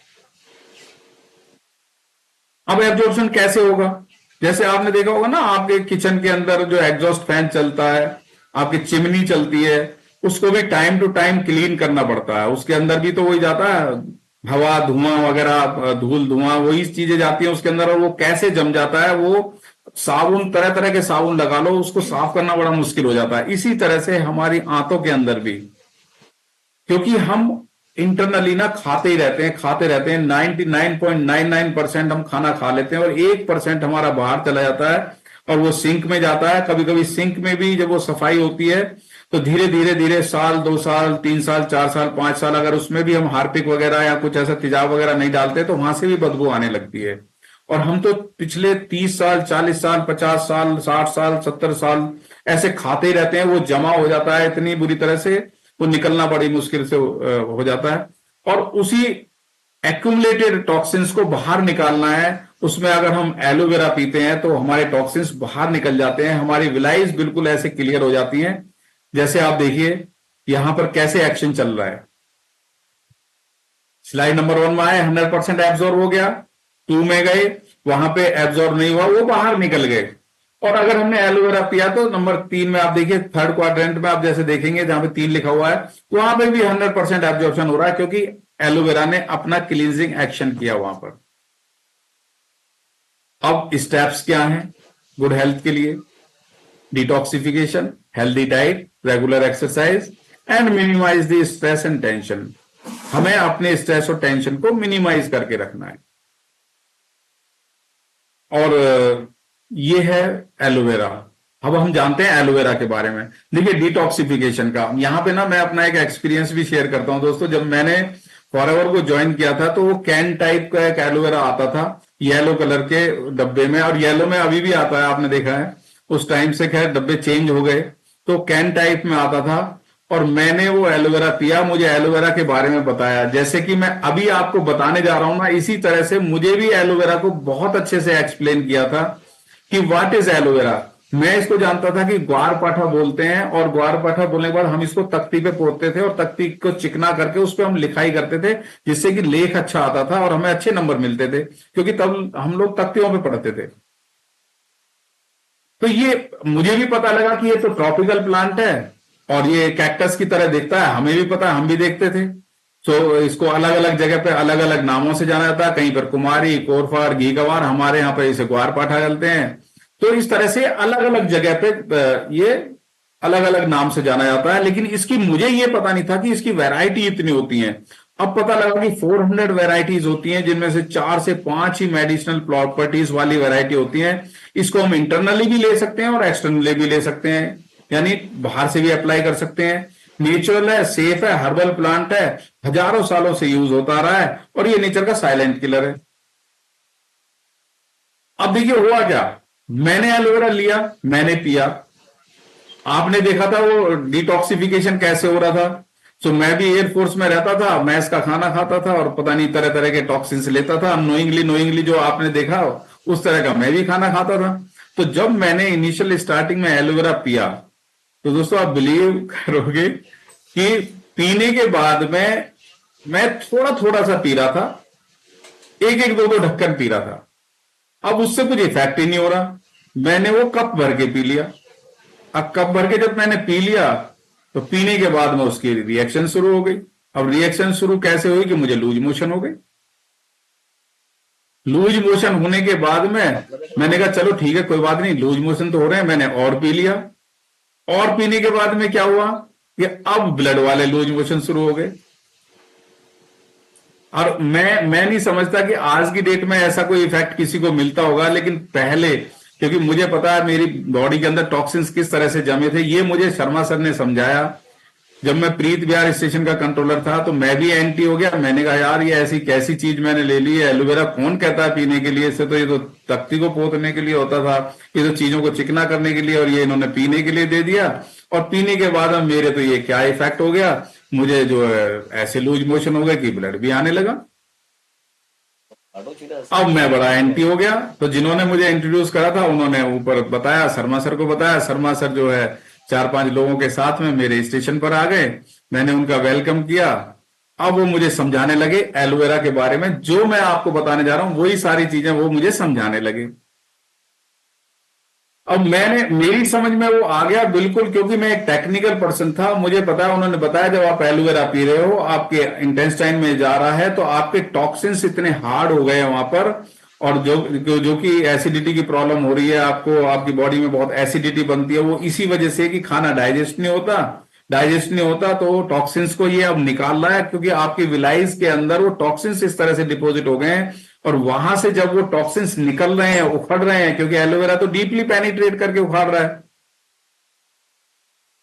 अब एब्जॉर्प्शन कैसे होगा, जैसे आपने देखा होगा ना, आपके किचन के अंदर जो एग्जॉस्ट फैन चलता है, आपकी चिमनी चलती है, उसको भी टाइम टू टाइम क्लीन करना पड़ता है। उसके अंदर भी तो वही जाता है, हवा, धुआं वगैरह, धूल धुआं, वही चीजें जाती हैं उसके अंदर। और वो कैसे जम जाता है, वो साबुन, तरह तरह के साबुन लगा लो, उसको साफ करना बड़ा मुश्किल हो जाता है। इसी तरह से हमारी आंतों के अंदर भी, क्योंकि हम इंटरनली ना खाते ही रहते हैं, खाते रहते हैं, 99.99% हम खाना खा लेते हैं, और 1% हमारा बाहर चला जाता है और वो सिंक में जाता है। कभी कभी सिंक में भी जब वो सफाई होती है तो धीरे धीरे धीरे साल, 2 साल, 3 साल, 4 साल, 5 साल, अगर उसमें भी हम हार्पिक वगैरह या कुछ ऐसा तेजाब वगैरह नहीं डालते तो वहां से भी बदबू आने लगती है। और हम तो पिछले 30 साल, 40 साल, 50 साल, 60 साल, 70 साल ऐसे खाते ही रहते हैं, वो जमा हो जाता है इतनी बुरी तरह से, वो निकलना बड़ी मुश्किल से हो जाता है। और उसी एक्यूमुलेटेड टॉक्सिन्स को बाहर निकालना है। उसमें अगर हम एलोवेरा पीते हैं तो हमारे टॉक्सिन्स बाहर निकल जाते हैं, हमारी विलाइज बिल्कुल ऐसे क्लियर हो जाती हैं। जैसे आप देखिए यहां पर कैसे एक्शन चल रहा है, स्लाइड नंबर 1 में आए, 100% एब्जॉर्ब हो गया, 2 में गए, वहां पे एब्जॉर्ब नहीं हुआ, वो बाहर निकल गए। और अगर हमने एलोवेरा पिया तो नंबर 3 में आप देखिए, थर्ड क्वाड्रेंट में आप जैसे देखेंगे जहां पे 3 लिखा हुआ है, वहां पे भी 100% एब्जॉर्प्शन हो रहा है, क्योंकि एलोवेरा ने अपना क्लींजिंग एक्शन किया वहां पर। अब स्टेप्स क्या हैं गुड हेल्थ के लिए? Detoxification, healthy diet, regular exercise and minimise the stress and tension. हमें अपने स्ट्रेस और टेंशन को मिनिमाइज करके रखना है। और ये है एलोवेरा। अब हम जानते हैं एलोवेरा के बारे में। देखिए डिटॉक्सिफिकेशन का, यहां पे ना मैं अपना एक एक्सपीरियंस भी शेयर करता हूं दोस्तों। जब मैंने फॉरएवर को ज्वाइन किया था तो वो कैन टाइप का एक एलोवेरा आता था, येलो कलर के डब्बे में, और येलो में अभी भी आता है, आपने देखा है। उस टाइम से खैर डब्बे चेंज हो गए, तो कैन टाइप में आता था। और मैंने वो एलोवेरा पिया, मुझे एलोवेरा के बारे में बताया, जैसे कि मैं अभी आपको बताने जा रहा हूं ना, इसी तरह से मुझे भी एलोवेरा को बहुत अच्छे से एक्सप्लेन किया था कि व्हाट इज एलोवेरा। मैं इसको जानता था कि ग्वार पाठा बोलते हैं, और ग्वार पाठा बोलने के बाद हम इसको तख्ती पे पोतते थे और तख्ती को चिकना करके उस पर हम लिखाई करते थे, जिससे कि लेख अच्छा आता था और हमें अच्छे नंबर मिलते थे, क्योंकि तब हम लोग तख्तियों पे पढ़ते थे। तो ये मुझे भी पता लगा कि ये तो ट्रॉपिकल प्लांट है और ये कैक्टस की तरह दिखता है, हमें भी पता है, हम भी देखते थे। तो इसको अलग अलग जगह पे अलग अलग नामों से जाना जाता है, कहीं पर कुमारी, कोरफार, घी गवार, हमारे यहाँ पर इसे ग्वार पाठा चलते हैं। तो इस तरह से अलग अलग जगह पे ये अलग अलग नाम से जाना जाता है। लेकिन इसकी मुझे ये पता नहीं था कि इसकी वैरायटी इतनी होती है। अब पता लगा कि 400 वैरायटीज होती हैं, जिनमें से 4 से 5 ही मेडिसिनल प्रॉपर्टीज वाली वैरायटी होती हैं। इसको हम इंटरनली भी ले सकते हैं और एक्सटर्नली भी ले सकते हैं, यानी बाहर से भी अप्लाई कर सकते हैं। नेचुरल है, सेफ है, हर्बल प्लांट है, हजारों सालों से यूज होता रहा है और ये नेचर का साइलेंट किलर है। अब देखिए हुआ क्या, मैंने एलोवेरा लिया, मैंने पिया, आपने देखा था वो डिटॉक्सिफिकेशन कैसे हो रहा था। तो मैं भी एयरफोर्स में रहता था, मैं इसका खाना खाता था और पता नहीं तरह तरह के टॉक्सिन्स लेता था, नोइंगली जो आपने देखा उस तरह का मैं भी खाना खाता था। तो जब मैंने इनिशियल स्टार्टिंग में एलोवेरा पिया, तो दोस्तों आप बिलीव करोगे कि पीने के बाद में मैं थोड़ा थोड़ा सा पी रहा था, एक दो ढक्कन पी रहा था। अब उससे कुछ इफेक्ट ही नहीं हो रहा, मैंने वो कप भर के पी लिया। अब कप भर के जब मैंने पी लिया, तो पीने के बाद में उसकी रिएक्शन शुरू हो गई। अब रिएक्शन शुरू कैसे हुई कि मुझे लूज मोशन हो गई। लूज मोशन होने के बाद में मैंने कहा चलो ठीक है कोई बात नहीं, लूज मोशन तो हो रहे हैं, मैंने और पी लिया। और पीने के बाद में क्या हुआ कि अब ब्लड वाले लूज मोशन शुरू हो गए। और मैं नहीं समझता कि आज की डेट में ऐसा कोई इफेक्ट किसी को मिलता होगा, लेकिन पहले, क्योंकि मुझे पता है मेरी बॉडी के अंदर टॉक्सिन्स किस तरह से जमे थे, ये मुझे शर्मा सर ने समझाया। जब मैं प्रीत बिहार स्टेशन का कंट्रोलर था तो मैं भी एंटी हो गया। मैंने कहा यार ये ऐसी कैसी चीज मैंने ले ली है, एलोवेरा कौन कहता है पीने के लिए, इससे तो ये तो तख्ती को पोतने के लिए होता था, ये तो चीजों को चिकना करने के लिए, और ये इन्होंने पीने के लिए दे दिया। और पीने के बाद में मेरे तो ये क्या इफेक्ट हो गया, मुझे जो है ऐसे लूज मोशन हो गए कि ब्लड भी आने लगा। अब मैं बड़ा एंटी हो गया। तो जिन्होंने मुझे इंट्रोड्यूस करा था उन्होंने ऊपर बताया, शर्मा सर को बताया। शर्मा सर जो है 4-5 लोगों के साथ में मेरे स्टेशन पर आ गए, मैंने उनका वेलकम किया। अब वो मुझे समझाने लगे एलोवेरा के बारे में, जो मैं आपको बताने जा रहा हूं वही सारी चीजें वो मुझे समझाने लगे। अब मेरी समझ में वो आ गया बिल्कुल, क्योंकि मैं एक टेक्निकल पर्सन था, मुझे पता है। उन्होंने बताया जब आप एलोवेरा पी रहे हो आपके इंटेस्टाइन में जा रहा है तो आपके टॉक्सिन्स इतने हार्ड हो गए वहां पर, और जो कि एसिडिटी की प्रॉब्लम हो रही है आपको, आपकी बॉडी में बहुत एसिडिटी बनती है, वो इसी वजह से कि खाना डाइजेस्ट नहीं होता तो टॉक्सिन्स को ये अब निकाल रहा है, क्योंकि आपकी विलाइज के अंदर वो टॉक्सिन्स इस तरह से डिपॉजिट हो गए हैं। और वहां से जब वो टॉक्सिन्स निकल रहे हैं, उखड़ रहे हैं, क्योंकि एलोवेरा तो डीपली पेनिट्रेट करके उखाड़ रहा है।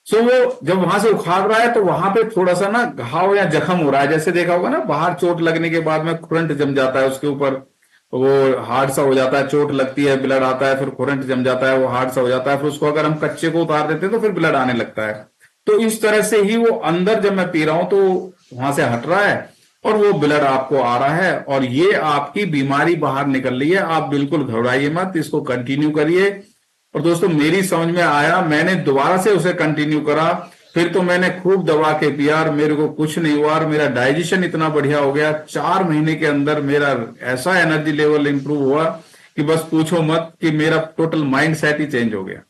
सो वो जब वहां से उखाड़ रहा है तो वहां पे थोड़ा सा ना घाव या जख्म हो रहा है, जैसे देखा होगा ना बाहर चोट लगने के बाद में खुरंट जम जाता है उसके ऊपर, वो हार्ड सा हो जाता है, चोट लगती है, ब्लड आता है, फिर खुरंट जम जाता है, वो हार्ड सा हो जाता है, फिर उसको अगर हम कच्चे को उतार देते हैं तो फिर ब्लड आने लगता है। तो इस तरह से ही वो अंदर जब मैं पी रहा हूं तो वहां से हट रहा है और वो ब्लड आपको आ रहा है, और ये आपकी बीमारी बाहर निकल रही है। आप बिल्कुल घबराइए मत, इसको कंटिन्यू करिए। और दोस्तों मेरी समझ में आया, मैंने दोबारा से उसे कंटिन्यू करा, फिर तो मैंने खूब दबा के पिया और मेरे को कुछ नहीं हुआ, और मेरा डाइजेशन इतना बढ़िया हो गया। 4 महीने के अंदर मेरा ऐसा एनर्जी लेवल इंप्रूव हुआ कि बस पूछो मत, कि मेरा टोटल माइंड सेट ही चेंज हो गया,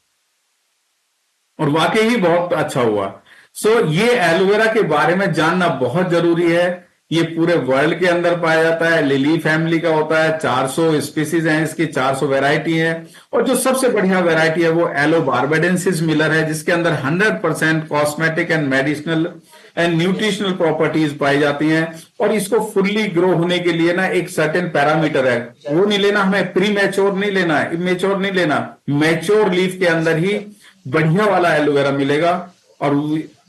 और वाकई ही बहुत अच्छा हुआ। सो ये एलोवेरा के बारे में जानना बहुत जरूरी है। ये पूरे वर्ल्ड के अंदर पाया जाता है, लिली फैमिली का होता है, 400 स्पीसीज हैं इसकी, 400 वैरायटी है। और जो सबसे बढ़िया वैरायटी है वो एलो बार्बाडेंसिस मिलर है, जिसके अंदर 100% cosmetic and medicinal and nutritional properties पाई जाती हैं। और इसको फुल्ली ग्रो होने के लिए ना एक सर्टेन पैरामीटर है, वो नहीं लेना हमें, प्री मैच्योर नहीं लेना है, इमेच्योर नहीं लेना, मैच्योर लीफ के अंदर ही बढ़िया वाला एलोवेरा मिलेगा।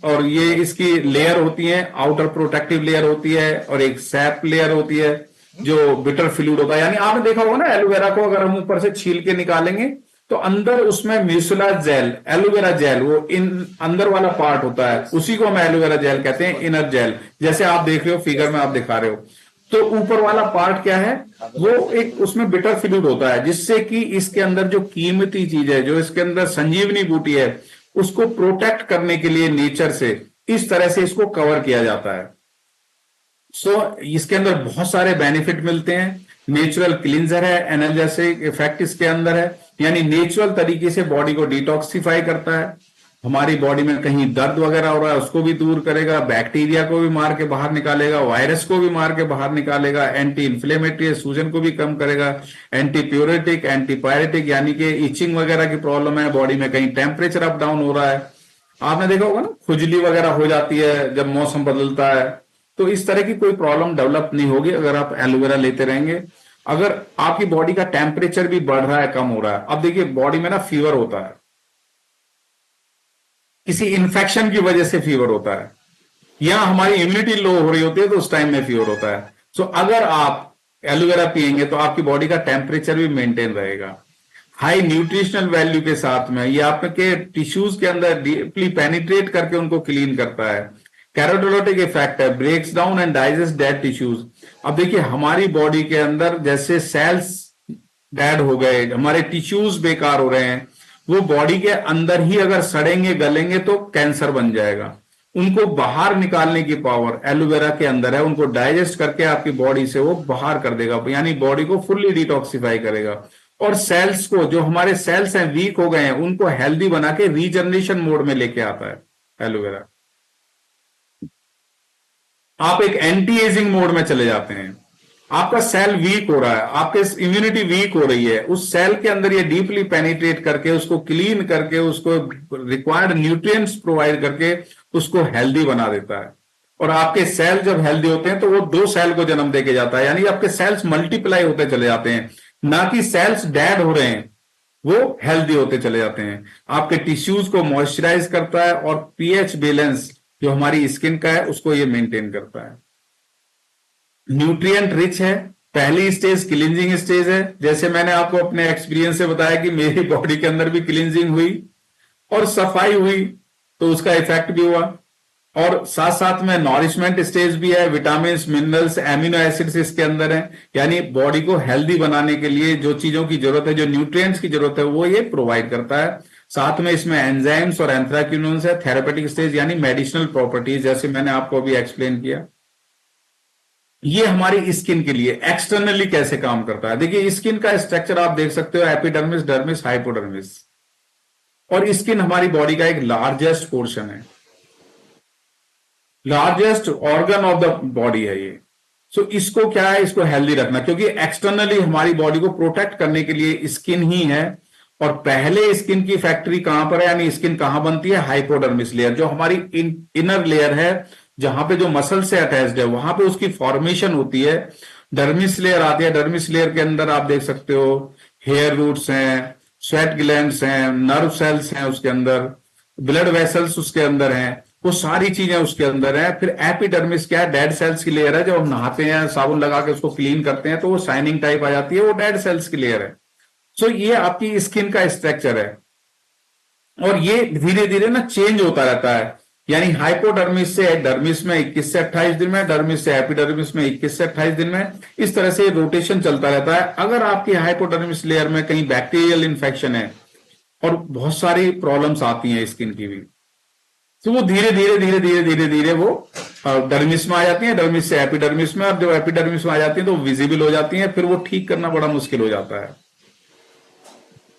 और ये इसकी लेयर होती है, आउटर प्रोटेक्टिव लेयर होती है, और एक सैप लेयर होती है जो बिटर फ्लूइड होता है। यानी आपने देखा होगा ना एलोवेरा को अगर हम ऊपर से छील के निकालेंगे तो अंदर उसमें म्यूसिलाज जेल, एलोवेरा जेल, वो इन अंदर वाला पार्ट होता है, उसी को हम एलोवेरा जेल कहते हैं, इनर जेल, जैसे आप देख रहे हो फिगर में आप दिखा रहे हो। तो ऊपर वाला पार्ट क्या है, वो एक उसमें बिटर फ्लूइड होता है, जिससे कि इसके अंदर जो कीमती चीज है, जो इसके अंदर संजीवनी बूटी है, उसको प्रोटेक्ट करने के लिए नेचर से इस तरह से इसको कवर किया जाता है। सो इसके अंदर बहुत सारे बेनिफिट मिलते हैं। नेचुरल क्लींजर है, एनर्जेटिक इफेक्ट इसके अंदर है, यानी नेचुरल तरीके से बॉडी को डिटॉक्सिफाई करता है। हमारी बॉडी में कहीं दर्द वगैरह हो रहा है उसको भी दूर करेगा, बैक्टीरिया को भी मार के बाहर निकालेगा, वायरस को भी मार के बाहर निकालेगा, एंटी इन्फ्लेमेटरी सूजन को भी कम करेगा, एंटी प्यूरेटिक, एंटी पायरेटिक, यानी कि इचिंग वगैरह की प्रॉब्लम है बॉडी में, कहीं टेम्परेचर अप डाउन हो रहा है, आपने देखा होगा ना खुजली वगैरह हो जाती है जब मौसम बदलता है, तो इस तरह की कोई प्रॉब्लम डेवलप नहीं होगी अगर आप एलोवेरा लेते रहेंगे। अगर आपकी बॉडी का टेम्परेचर भी बढ़ रहा है, कम हो रहा है, अब देखिए बॉडी में ना फीवर होता है, किसी इन्फेक्शन की वजह से फीवर होता है, या हमारी इम्यूनिटी लो हो रही होती है तो उस टाइम में फीवर होता है। सो अगर आप एलोवेरा पिएंगे तो आपकी बॉडी का टेम्परेचर भी मेंटेन रहेगा, हाई न्यूट्रिशनल वैल्यू के साथ में ये आपके टिश्यूज के अंदर डीपली पेनिट्रेट करके उनको क्लीन करता है। कैरोटोलिटिक इफेक्ट है, breaks down and digest dead tissues. अब देखिए हमारी बॉडी के अंदर जैसे सेल्स डेड हो गए, हमारे टिश्यूज बेकार हो रहे हैं, वो बॉडी के अंदर ही अगर सड़ेंगे गलेंगे तो कैंसर बन जाएगा। उनको बाहर निकालने की पावर एलोवेरा के अंदर है, उनको डाइजेस्ट करके आपकी बॉडी से वो बाहर कर देगा, यानी बॉडी को फुल्ली डिटॉक्सिफाई करेगा। और सेल्स को, जो हमारे सेल्स हैं वीक हो गए हैं, उनको हेल्दी बना के रीजनरेशन मोड में लेके आता है एलोवेरा। आप एक एंटी एजिंग मोड में चले जाते हैं, आपका सेल वीक हो रहा है, आपके इम्यूनिटी वीक हो रही है, उस सेल के अंदर ये डीपली पेनिट्रेट करके उसको क्लीन करके उसको रिक्वायर्ड न्यूट्रिएंट्स प्रोवाइड करके उसको हेल्दी बना देता है। और आपके सेल जब हेल्दी होते हैं तो वो 2 सेल को जन्म देके जाता है, यानी आपके सेल्स मल्टीप्लाई होते चले जाते हैं, ना कि सेल्स डेड हो रहे हैं, वो हेल्दी होते चले जाते हैं। आपके टिश्यूज को मॉइस्चराइज करता है और पीएच बैलेंस जो हमारी स्किन का है उसको ये मेंटेन करता है। न्यूट्रिएंट रिच है, पहली स्टेज क्लींजिंग स्टेज है। जैसे मैंने आपको अपने एक्सपीरियंस से बताया कि मेरी बॉडी के अंदर भी क्लींजिंग हुई और सफाई हुई, तो उसका इफेक्ट भी हुआ। और साथ साथ में नॉरिशमेंट स्टेज भी है, विटामिन मिनरल्स एमिनो एसिड्स इसके अंदर है, यानी बॉडी को हेल्दी बनाने के लिए जो चीजों की जरूरत है, जो न्यूट्रिएंट्स की जरूरत है, वो ये प्रोवाइड करता है। साथ में इसमें एंजाइम्स और एंथ्राक्विनोन्स है। थेरेपेटिक स्टेज यानी मेडिसिनल प्रॉपर्टीज, जैसे मैंने आपको अभी एक्सप्लेन किया। ये हमारी स्किन के लिए एक्सटर्नली कैसे काम करता है, देखिए स्किन का स्ट्रक्चर आप देख सकते हो, एपिडर्मिस, डर्मिस, हाइपोडर्मिस। और स्किन हमारी बॉडी का एक लार्जेस्ट पोर्शन है, largest organ of the body है ये। सो इसको क्या है, इसको हेल्दी रखना, क्योंकि एक्सटर्नली हमारी बॉडी को प्रोटेक्ट करने के लिए स्किन ही है। और पहले स्किन की फैक्ट्री कहां पर है, यानी स्किन कहां बनती है, हाइपोडर्मिस लेयर, जो हमारी इनर लेयर है, जहां पे जो मसल से अटैच्ड है, वहां पे उसकी फॉर्मेशन होती है। डर्मिस लेयर आती है, डर्मिस लेयर के अंदर आप देख सकते हो हेयर रूट्स हैं, स्वेट ग्लैंड्स हैं, नर्व सेल्स हैं उसके अंदर, ब्लड वेसल्स उसके अंदर हैं, वो सारी चीजें उसके अंदर हैं। फिर एपिडर्मिस क्या है, डेड सेल्स की लेयर है, जब हम नहाते हैं साबुन लगा के उसको क्लीन करते हैं तो वो शाइनिंग टाइप आ जाती है, वो डेड सेल्स की लेयर है। सो ये आपकी स्किन का स्ट्रक्चर है, और ये धीरे धीरे ना चेंज होता रहता है, यानी हाइपोडर्मिस से डर्मिस में 21 से 28 दिन में, डर्मिस से एपिडर्मिस में 21 से 28 दिन में, इस तरह से रोटेशन चलता रहता है। अगर आपकी हाइपोडर्मिस लेयर में कहीं बैक्टीरियल इन्फेक्शन है, और बहुत सारी प्रॉब्लम्स आती हैं स्किन की भी, तो वो धीरे धीरे धीरे धीरे धीरे धीरे वो डर्मिस में आ जाती है, डर्मिस से एपिडर्मिस में, और जब एपिडर्मिस में आ जाती है तो विजिबल हो जाती है, फिर वो ठीक करना बड़ा मुश्किल हो जाता है।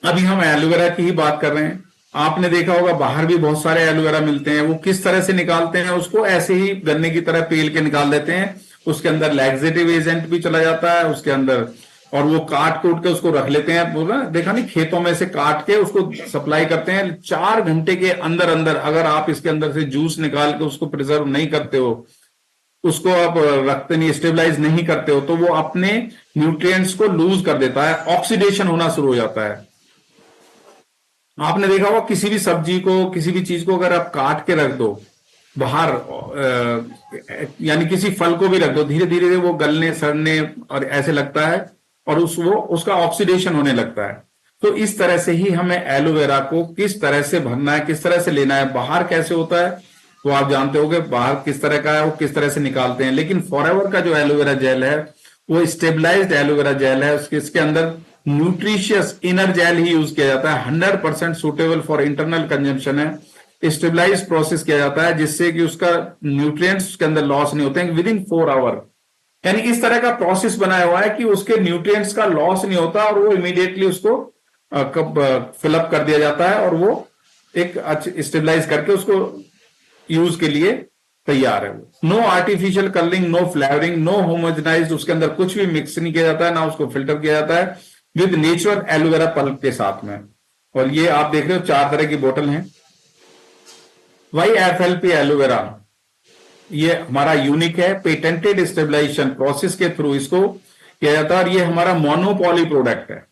अभी हम एलोवेरा की ही बात कर रहे हैं, आपने देखा होगा बाहर भी बहुत सारे एलोवेरा मिलते हैं, वो किस तरह से निकालते हैं उसको, ऐसे ही गन्ने की तरह पील के निकाल देते हैं, उसके अंदर लैक्सेटिव एजेंट भी चला जाता है उसके अंदर, और वो काट कूट के उसको रख लेते हैं, बोला देखा नहीं, खेतों में से काट के उसको सप्लाई करते हैं। 4 घंटे के अंदर अंदर अगर आप इसके अंदर से जूस निकाल के उसको प्रिजर्व नहीं करते हो, उसको आप रखते नहीं, स्टेबलाइज नहीं करते हो, तो वो अपने न्यूट्रिएंट्स को लूज कर देता है, ऑक्सीडेशन होना शुरू हो जाता है। आपने देखा होगा किसी भी सब्जी को, किसी भी चीज को अगर आप काट के रख दो बाहर, यानी किसी फल को भी रख दो, धीरे धीरे वो गलने सड़ने और ऐसे लगता है, और उसका ऑक्सीडेशन होने लगता है। तो इस तरह से ही हमें एलोवेरा को किस तरह से भरना है, किस तरह से लेना है, बाहर कैसे होता है तो आप जानते होगे, बाहर किस तरह का है, वो किस तरह से निकालते हैं। लेकिन फॉरएवर का जो एलोवेरा जेल है वो स्टेबलाइज्ड एलोवेरा जेल है, इसके अंदर न्यूट्रिशियस इनर जेल ही यूज किया जाता है, 100% सुटेबल फॉर इंटरनल कंजम्पशन है, स्टेबलाइज प्रोसेस किया जाता है, जिससे कि उसका न्यूट्रिएंट्स उसके अंदर लॉस नहीं होते हैं विदिन 4 आवर। यानी इस तरह का प्रोसेस बनाया हुआ है कि उसके न्यूट्रिएंट्स का लॉस नहीं होता, और वो इमीडिएटली उसको फिलअप कर दिया जाता है, और वो एक स्टेबलाइज करके उसको यूज के लिए तैयार है। No artificial colouring, no flavouring, no homogenised, उसके अंदर कुछ भी मिक्स नहीं किया जाता है, ना उसको फिल्टर किया जाता है, विद नेचुरल एलोवेरा पल्प के साथ में। और ये आप देख रहे हो 4 तरह की बोतल हैं। वाई FLP एलोवेरा, ये हमारा यूनिक है, पेटेंटेड स्टेबलाइजेशन प्रोसेस के थ्रू इसको किया जाता है, और ये हमारा मोनोपोली प्रोडक्ट है।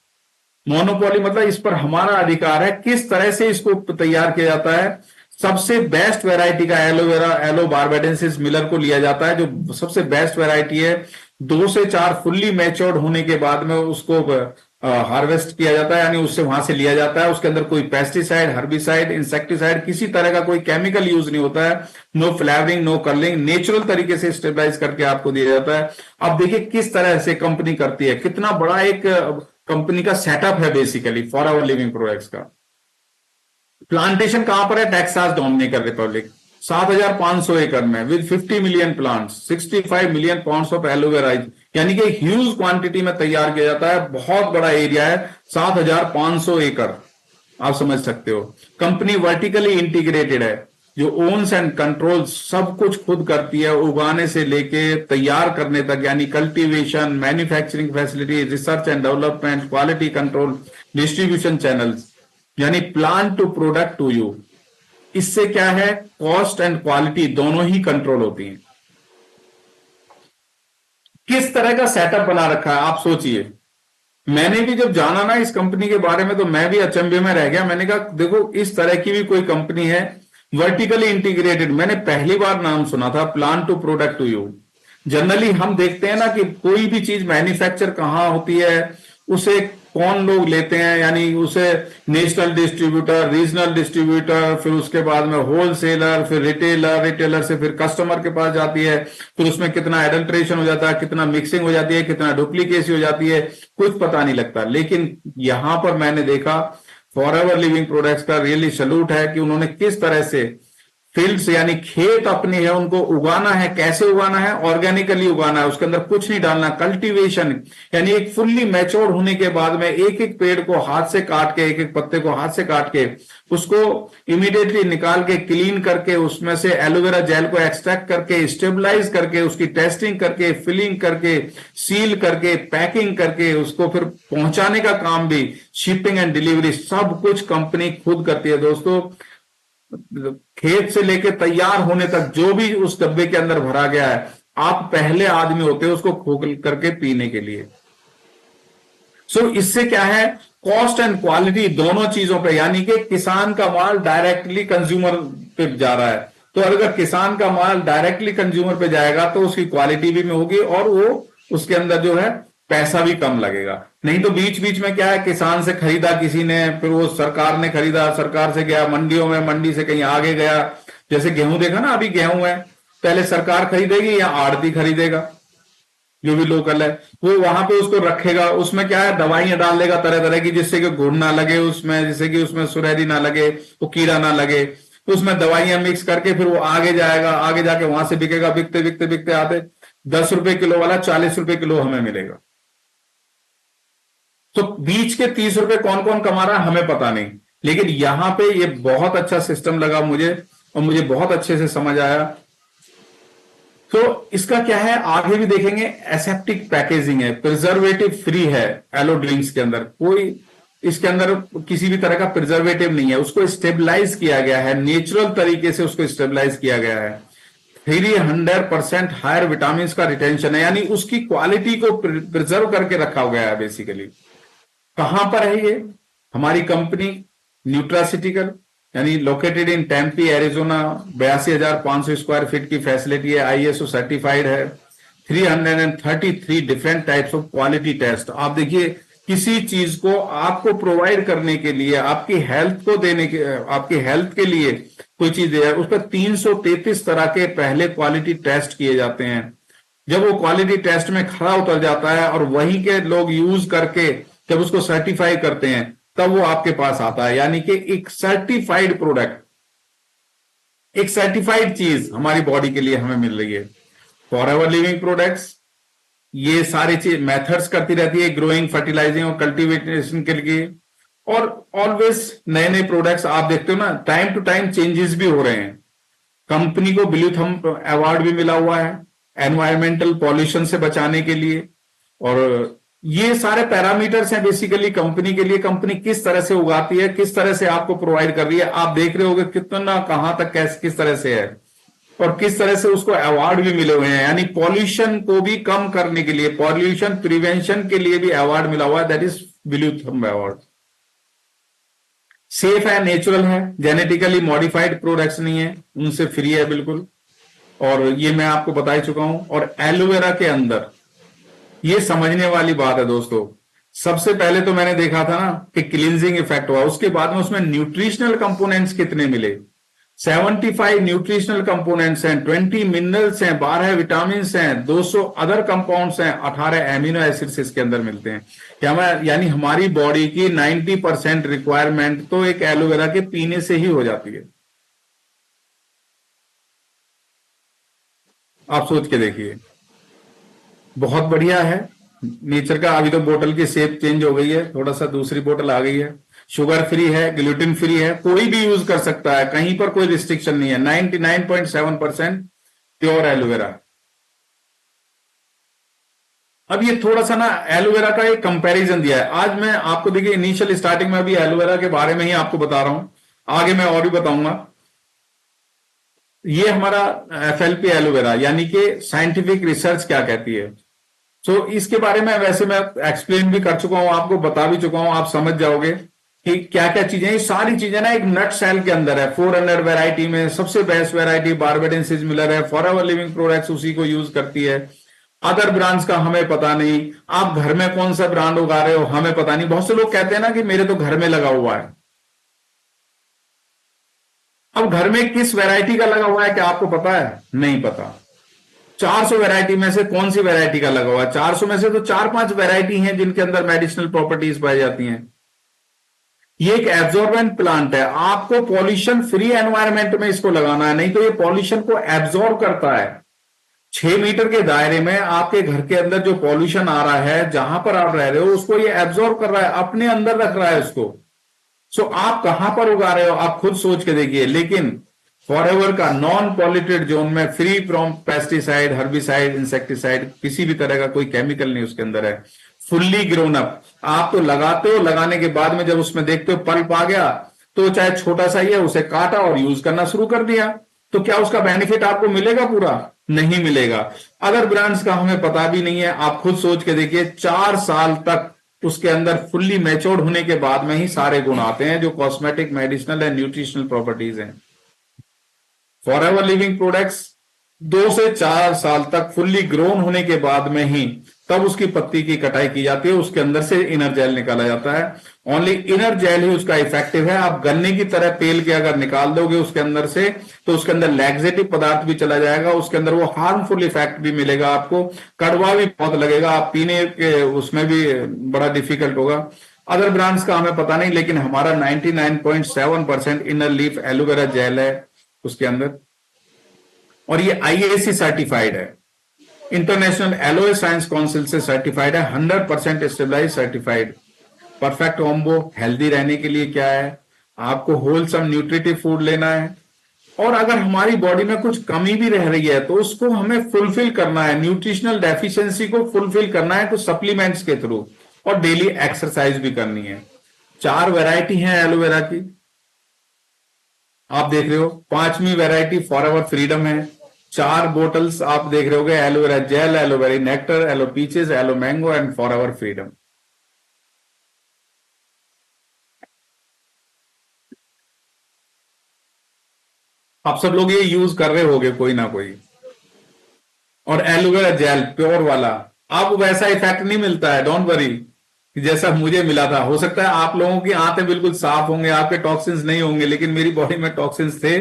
मोनोपोली मतलब इस पर हमारा अधिकार है। किस तरह से इसको तैयार किया जाता है, सबसे बेस्ट वैरायटी का एलोवेरा, एलो बारबेडेंसिस मिलर को लिया जाता है, जो सबसे बेस्ट वैरायटी है। 2 से 4 फुल्ली मैच्योर्ड होने के बाद में उसको हार्वेस्ट किया जाता है, यानी उससे वहां से लिया जाता है। उसके अंदर कोई पेस्टिसाइड, हर्बिसाइड, इंसेक्टिसाइड, किसी तरह का कोई केमिकल यूज नहीं होता है। No flavouring, no colouring, natural तरीके से स्टेबलाइज करके आपको दिया जाता है। अब देखिए किस तरह से कंपनी करती है, कितना बड़ा एक कंपनी का सेटअप है बेसिकली फॉरएवर लिविंग प्रोडक्ट्स का। प्लांटेशन कहां पर है? टेक्सास डोमिनिकन रिपब्लिक, 7,500 एकड़ में with 50 million plants, 65 million pounds of aloe vera, यानी कि ह्यूज क्वांटिटी में तैयार किया जाता है। बहुत बड़ा एरिया है, 7,500 एकड़, आप समझ सकते हो। कंपनी वर्टिकली इंटीग्रेटेड है, जो ओन्स एंड कंट्रोल सब कुछ खुद करती है, उगाने से लेके तैयार करने तक, यानी cultivation, manufacturing facility, research and development, quality control, distribution channels, यानी plant to product to you. इससे क्या है, कॉस्ट एंड क्वालिटी दोनों ही कंट्रोल होती हैं। किस तरह का सेटअप बना रखा है आप सोचिए। मैंने भी जब जाना ना इस कंपनी के बारे में, तो मैं भी अचंभे में रह गया। मैंने कहा देखो इस तरह की भी कोई कंपनी है, वर्टिकली इंटीग्रेटेड। मैंने पहली बार नाम सुना था, plant to product to you. Generally हम देखते हैं ना कि कोई भी चीज मैन्युफैक्चर कहां होती है, उसे कौन लोग लेते हैं, यानी उसे नेशनल डिस्ट्रीब्यूटर, रीजनल डिस्ट्रीब्यूटर, फिर उसके बाद में होलसेलर, फिर रिटेलर, रिटेलर से फिर कस्टमर के पास जाती है, फिर उसमें कितना एडल्ट्रेशन हो जाता है, कितना मिक्सिंग हो जाती है, कितना डुप्लीकेसी हो जाती है, कुछ पता नहीं लगता। लेकिन यहां पर मैंने देखा फॉरएवर लिविंग प्रोडक्ट्स का रियली सैल्यूट है कि उन्होंने किस तरह से फील्ड्स यानी खेत अपने है उनको उगाना है। कैसे उगाना है? ऑर्गेनिकली उगाना है, उसके अंदर कुछ नहीं डालना। कल्टीवेशन यानी एक फुल्ली मैच्योर होने के बाद में एक एक पेड़ को हाथ से काट के, एक एक पत्ते को हाथ से काट के, उसको इमीडिएटली निकाल के क्लीन करके, उसमें से एलोवेरा जेल को एक्सट्रैक्ट करके, स्टेबलाइज करके, उसकी टेस्टिंग करके, फिलिंग करके, सील करके, पैकिंग करके, उसको फिर पहुंचाने का काम भी, शिपिंग एंड डिलीवरी सब कुछ कंपनी खुद करती है दोस्तों। खेत से लेके तैयार होने तक जो भी उस डब्बे के अंदर भरा गया है, आप पहले आदमी होते हैं उसको खोल करके पीने के लिए। इससे क्या है, कॉस्ट एंड क्वालिटी दोनों चीजों पे, यानी कि किसान का माल डायरेक्टली कंज्यूमर पे जा रहा है, तो अगर किसान का माल डायरेक्टली कंज्यूमर पे जाएगा तो उसकी क्वालिटी भी में होगी, और वो उसके अंदर जो है पैसा भी कम लगेगा। नहीं तो बीच बीच में क्या है, किसान से खरीदा किसी ने, फिर वो सरकार ने खरीदा, सरकार से गया मंडियों में, मंडी से कहीं आगे गया। जैसे गेहूं देखा ना, अभी गेहूं है, पहले सरकार खरीदेगी या आड़ती खरीदेगा, जो भी लोकल है वो वहां पे उसको रखेगा। उसमें क्या है, दवाइयां डाल देगा तरह तरह की, जिससे कि घुन ना लगे उसमें, जिससे कि उसमें सुरैरी ना लगे, वो कीड़ा ना लगे। तो उसमें दवाइयां मिक्स करके फिर वो आगे जाएगा, आगे जाके वहां से बिकेगा। बिकते बिकते बिकते आते 10 रुपए किलो वाला 40 रुपए किलो हमें मिलेगा। तो बीच के 30 रुपए कौन कौन कमा रहा है हमें पता नहीं, लेकिन यहां पे ये बहुत अच्छा सिस्टम लगा मुझे, और मुझे बहुत अच्छे से समझ आया। तो इसका क्या है, आगे भी देखेंगे। एसेप्टिक पैकेजिंग है, प्रिजर्वेटिव फ्री है। एलो ड्रिंक्स के अंदर कोई, इसके अंदर किसी भी तरह का प्रिजर्वेटिव नहीं है, उसको स्टेबलाइज किया गया है, नेचुरल तरीके से उसको स्टेबलाइज किया गया है। 300% हायर विटामिन का रिटेंशन है, यानी उसकी क्वालिटी को प्रिजर्व करके रखा गया है बेसिकली। कहां पर है ये? हमारी कंपनी न्यूट्रासिटिकल, यानी located in Tempe Arizona, 82,500 square feet की फैसिलिटी है, ISO सर्टिफाइड है, 333 different types of quality test. आप देखिए, किसी चीज को आपको प्रोवाइड करने के लिए, आपकी हेल्थ को देने के, आपकी हेल्थ के लिए कोई चीज है, उस पर 333 तरह के पहले क्वालिटी टेस्ट किए जाते हैं। जब वो क्वालिटी टेस्ट में खरा उतर जाता है और वहीं के लोग यूज करके जब उसको सर्टिफाई करते हैं, तब वो आपके पास आता है। यानी कि एक सर्टिफाइड प्रोडक्ट, एक सर्टिफाइड चीज हमारी बॉडी के लिए हमें मिल रही है। फॉरएवर लिविंग प्रोडक्ट्स ये सारी चीज मेथड्स करती रहती है, ग्रोइंग, फर्टिलाइजिंग और कल्टीवेशन के लिए, और ऑलवेज नए नए प्रोडक्ट्स आप देखते हो ना, टाइम टू टाइम चेंजेस भी हो रहे हैं। कंपनी को ब्लू थंब अवार्ड भी मिला हुआ है एनवायरमेंटल पॉल्यूशन से बचाने के लिए। और ये सारे पैरामीटर्स हैं बेसिकली कंपनी के लिए। कंपनी किस तरह से उगाती है, किस तरह से आपको प्रोवाइड कर रही है, आप देख रहे होगे कितना, कहां तक, कैसे, किस तरह से है। और किस तरह से उसको अवार्ड भी मिले हुए हैं, यानी पॉल्यूशन को भी कम करने के लिए, पॉल्यूशन प्रिवेंशन के लिए भी अवार्ड मिला हुआ है, that is blue thumb award. Safe है, नेचुरल है, जेनेटिकली मॉडिफाइड प्रोडक्ट्स नहीं है, उनसे फ्री है बिल्कुल, और ये मैं आपको बता ही चुका हूं। और एलोवेरा के अंदर ये समझने वाली बात है दोस्तों, सबसे पहले तो मैंने देखा था ना कि क्लींजिंग इफेक्ट हुआ, उसके बाद में उसमें न्यूट्रिशनल कंपोनेंट्स कितने मिले, 75 न्यूट्रिशनल कंपोनेंट्स हैं, 20 मिनरल्स हैं, 12 विटामिन हैं, 200 अदर कंपाउंड्स हैं, 18 एमिनो एसिड्स इसके अंदर मिलते हैं। यानी हमारी बॉडी की 90% रिक्वायरमेंट तो एक एलोवेरा के पीने से ही हो जाती है। आप सोच के देखिए, बहुत बढ़िया है नेचर का। अभी तो बोतल की शेप चेंज हो गई है, थोड़ा सा दूसरी बोतल आ गई है, शुगर फ्री है, ग्लूटेन फ्री है, कोई भी यूज कर सकता है, कहीं पर कोई रिस्ट्रिक्शन नहीं है। 99.7% प्योर एलोवेरा। अब ये थोड़ा सा ना एलोवेरा का एक कंपैरिजन दिया है। आज मैं आपको देखिए इनिशियल स्टार्टिंग में अभी एलोवेरा के बारे में ही आपको बता रहा हूं, आगे मैं और भी बताऊंगा। ये हमारा FLP एलोवेरा, यानी कि साइंटिफिक रिसर्च क्या कहती है। सो इसके बारे में वैसे मैं एक्सप्लेन भी कर चुका हूं, आपको बता भी चुका हूं, आप समझ जाओगे कि क्या क्या चीजें, ये सारी चीजें ना एक नट सेल के अंदर है। 400 वैरायटी में सबसे बेस्ट वैरायटी बारबेडेंसिस मिलर है, फॉरएवर लिविंग प्रोडक्ट्स उसी को यूज करती है। अदर ब्रांड्स का हमें पता नहीं, आप घर में कौन सा ब्रांड उगा रहे हो हमें पता नहीं। बहुत से लोग कहते हैं ना कि मेरे तो घर में लगा हुआ है। अब घर में किस वैरायटी का लगा हुआ है क्या आपको पता है? नहीं पता। 400 वैरायटी में से कौन सी वैरायटी का लगा हुआ है? 400 में से तो 4-5 वैरायटी हैं जिनके अंदर मेडिसिनल प्रॉपर्टीज पाई जाती हैं। ये एक एब्जॉर्बेंट प्लांट है, आपको पॉल्यूशन फ्री एनवायरनमेंट में इसको लगाना है, नहीं तो ये पॉल्यूशन को एब्जॉर्ब करता है। 6 मीटर के दायरे में आपके घर के अंदर जो पॉल्यूशन आ रहा है, जहां पर आप रह रहे हो, उसको ये एब्जॉर्ब कर रहा है, अपने अंदर रख रहा है उसको। सो आप कहां पर उगा रहे हो आप खुद सोच के देखिए। लेकिन फॉरएवर का नॉन पॉल्यूटेड जोन में, free from pesticide, herbicide, insecticide, किसी भी तरह का कोई केमिकल नहीं उसके अंदर है, फुल्ली ग्रोन अप। आप तो लगाते हो, लगाने के बाद में जब उसमें देखते हो पल्प आ गया, तो चाहे छोटा सा ही है, उसे काटा और यूज करना शुरू कर दिया, तो क्या उसका बेनिफिट आपको मिलेगा? पूरा नहीं मिलेगा। अदर ब्रांड्स का हमें पता भी नहीं है, आप खुद सोच के देखिए। 4 साल तक उसके अंदर फुल्ली मैच्योर्ड होने के बाद में ही सारे गुण आते हैं जो cosmetic, medicinal and nutritional properties हैं। फॉरएवर लिविंग प्रोडक्ट्स 2 से 4 साल तक फुल्ली ग्रोन होने के बाद में ही तब उसकी पत्ती की कटाई की जाती है, उसके अंदर से इनर जेल निकाला जाता है। ओनली इनर जेल ही उसका इफेक्टिव है। आप गन्ने की तरह पेल के अगर निकाल दोगे उसके अंदर से, तो उसके अंदर लैक्सेटिव पदार्थ भी चला जाएगा, उसके अंदर वो हार्मफुल इफेक्ट भी मिलेगा आपको, कड़वा भी बहुत लगेगा, आप पीने के उसमें भी बड़ा डिफिकल्ट होगा। अदर ब्रांड्स का हमें पता नहीं, लेकिन हमारा 99.7% इनर लीफ एलोवेरा जेल है उसके अंदर, और ये IAC सर्टिफाइड है, इंटरनेशनल एलोए साइंस काउंसिल से सर्टिफाइड है, 100% stabilise certified. Perfect combo. Healthy रहने के लिए क्या है, आपको होलसम न्यूट्रिटिव फूड लेना है, और अगर हमारी बॉडी में कुछ कमी भी रह रही है तो उसको हमें फुलफिल करना है, न्यूट्रिशनल डेफिशिएंसी को फुलफिल करना है कुछ सप्लीमेंट्स के थ्रू, और डेली एक्सरसाइज भी करनी है। 4 वैरायटी है एलोवेरा की, आप देख रहे हो। 5वीं वैरायटी फॉरएवर फ्रीडम है। 4 बोटल्स आप देख रहे होगे, aloe vera gel, aloe vera nectar, aloe peaches, aloe mango and Forever Freedom. आप सब लोग ये यूज कर रहे होगे कोई ना कोई। और एलोवेरा जेल प्योर वाला, अब वैसा इफेक्ट नहीं मिलता है, डोंट वरी, जैसा मुझे मिला था। हो सकता है आप लोगों की आंतें बिल्कुल साफ होंगे, आपके टॉक्सिन्स नहीं होंगे, लेकिन मेरी बॉडी में टॉक्सिन्स थे,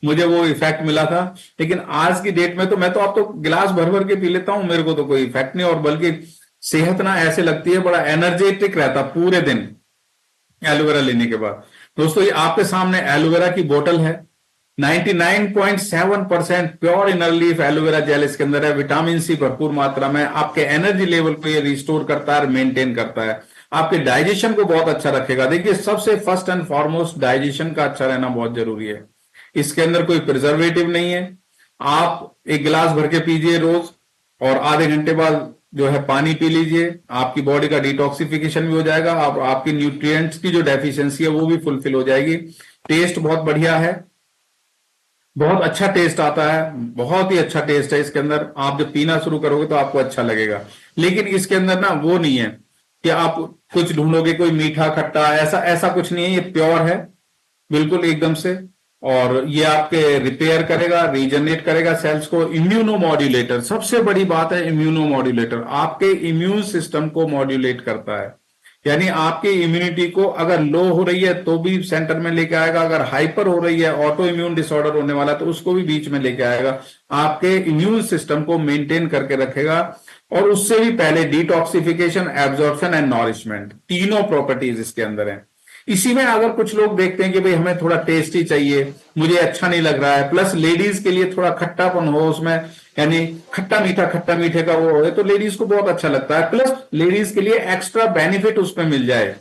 मुझे वो इफेक्ट मिला था। लेकिन आज की डेट में तो मैं तो अब तो गिलास भर भर के पी लेता हूं, मेरे को तो कोई इफेक्ट नहीं, और बल्कि सेहत ना ऐसे लगती है, बड़ा एनर्जेटिक रहता पूरे दिन एलोवेरा लेने के बाद। दोस्तों ये आपके सामने एलोवेरा की बोतल है, 99.7% pure inner leaf aloe vera gel इसके अंदर है। विटामिन सी भरपूर मात्रा में, आपके एनर्जी लेवल को ये रिस्टोर करता है, मेंटेन करता है, आपके डाइजेशन को बहुत अच्छा रखेगा। देखिए सबसे फर्स्ट एंड फॉरमोस्ट डाइजेशन का अच्छा रहना बहुत जरूरी है। इसके अंदर कोई प्रिजर्वेटिव नहीं है। आप एक गिलास भर के पीजिए रोज, और आधे घंटे बाद जो है पानी पी लीजिए, आपकी बॉडी का डिटॉक्सिफिकेशन भी हो जाएगा, आपकी न्यूट्रिएंट्स की जो डेफिशिएंसी है वो भी फुलफिल हो जाएगी। टेस्ट बहुत बढ़िया है, बहुत अच्छा टेस्ट आता है, बहुत ही अच्छा टेस्ट है इसके अंदर। आप जब पीना शुरू करोगे तो आपको अच्छा लगेगा। लेकिन इसके अंदर ना वो नहीं है कि आप कुछ ढूंढोगे कोई मीठा खट्टा, ऐसा ऐसा कुछ नहीं है। ये प्योर है बिल्कुल एकदम से। और ये आपके रिपेयर करेगा, रीजनरेट करेगा सेल्स को। इम्यूनो मॉड्यूलेटर, सबसे बड़ी बात है इम्यूनो मॉड्यूलेटर, आपके इम्यून सिस्टम को मॉड्यूलेट करता है। यानी आपकी इम्यूनिटी को अगर लो हो रही है तो भी सेंटर में लेके आएगा, अगर हाइपर हो रही है, ऑटो इम्यून डिसऑर्डर होने वाला है तो उसको भी बीच में लेके आएगा। आपके इम्यून सिस्टम को मेंटेन करके रखेगा। और उससे भी पहले डिटॉक्सिफिकेशन, एब्जॉर्प्शन एंड नॉरिशमेंट, तीनों प्रॉपर्टीज इसके अंदर हैं। इसी में अगर कुछ लोग देखते हैं कि भाई हमें थोड़ा टेस्टी चाहिए, मुझे अच्छा नहीं लग रहा है, प्लस लेडीज के लिए थोड़ा खट्टापन हो उसमें, यानी खट्टा मीठे का वो हो, तो लेडीज को बहुत अच्छा लगता है, प्लस लेडीज के लिए एक्स्ट्रा बेनिफिट उसमें मिल जाए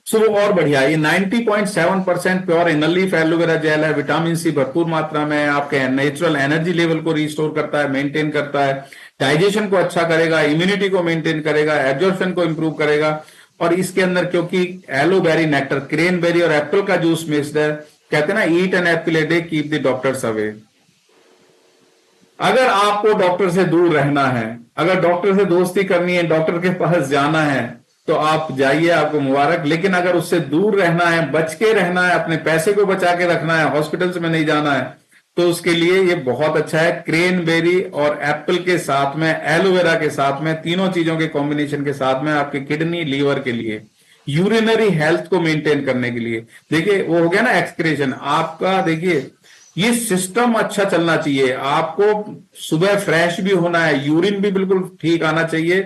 सो वो और बढ़िया। ये 90.7% pure inner leaf aloe vera gel है। विटामिन सी भरपूर मात्रा में है, आपके नेचुरल एनर्जी लेवल को रिस्टोर करता है, मेंटेन करता है, डाइजेशन को अच्छा करेगा, इम्यूनिटी को मेंटेन करेगा, एब्जॉर्प्शन को इंप्रूव करेगा। और इसके अंदर क्योंकि एलोबेरी नेक्टर, क्रेनबेरी और एप्पल का जूस मिक्स्ड है, कहते हैं ना eat an apple a day keep the doctors away. अगर आपको डॉक्टर से दूर रहना है, अगर डॉक्टर से दोस्ती करनी है, डॉक्टर के पास जाना है, तो आप जाइए, आपको मुबारक। लेकिन अगर उससे दूर रहना है, बच के रहना है, अपने पैसे को बचा के रखना है, हॉस्पिटल्स में नहीं जाना है, तो उसके लिए ये बहुत अच्छा है। क्रेनबेरी और एप्पल के साथ में, एलोवेरा के साथ में, तीनों चीजों के कॉम्बिनेशन के साथ में आपके किडनी, लीवर के लिए, यूरिनरी हेल्थ को मेंटेन करने के लिए, देखिए वो हो गया ना एक्सक्रेशन आपका। देखिए ये सिस्टम अच्छा चलना चाहिए, आपको सुबह फ्रेश भी होना है, यूरिन भी बिल्कुल ठीक आना चाहिए,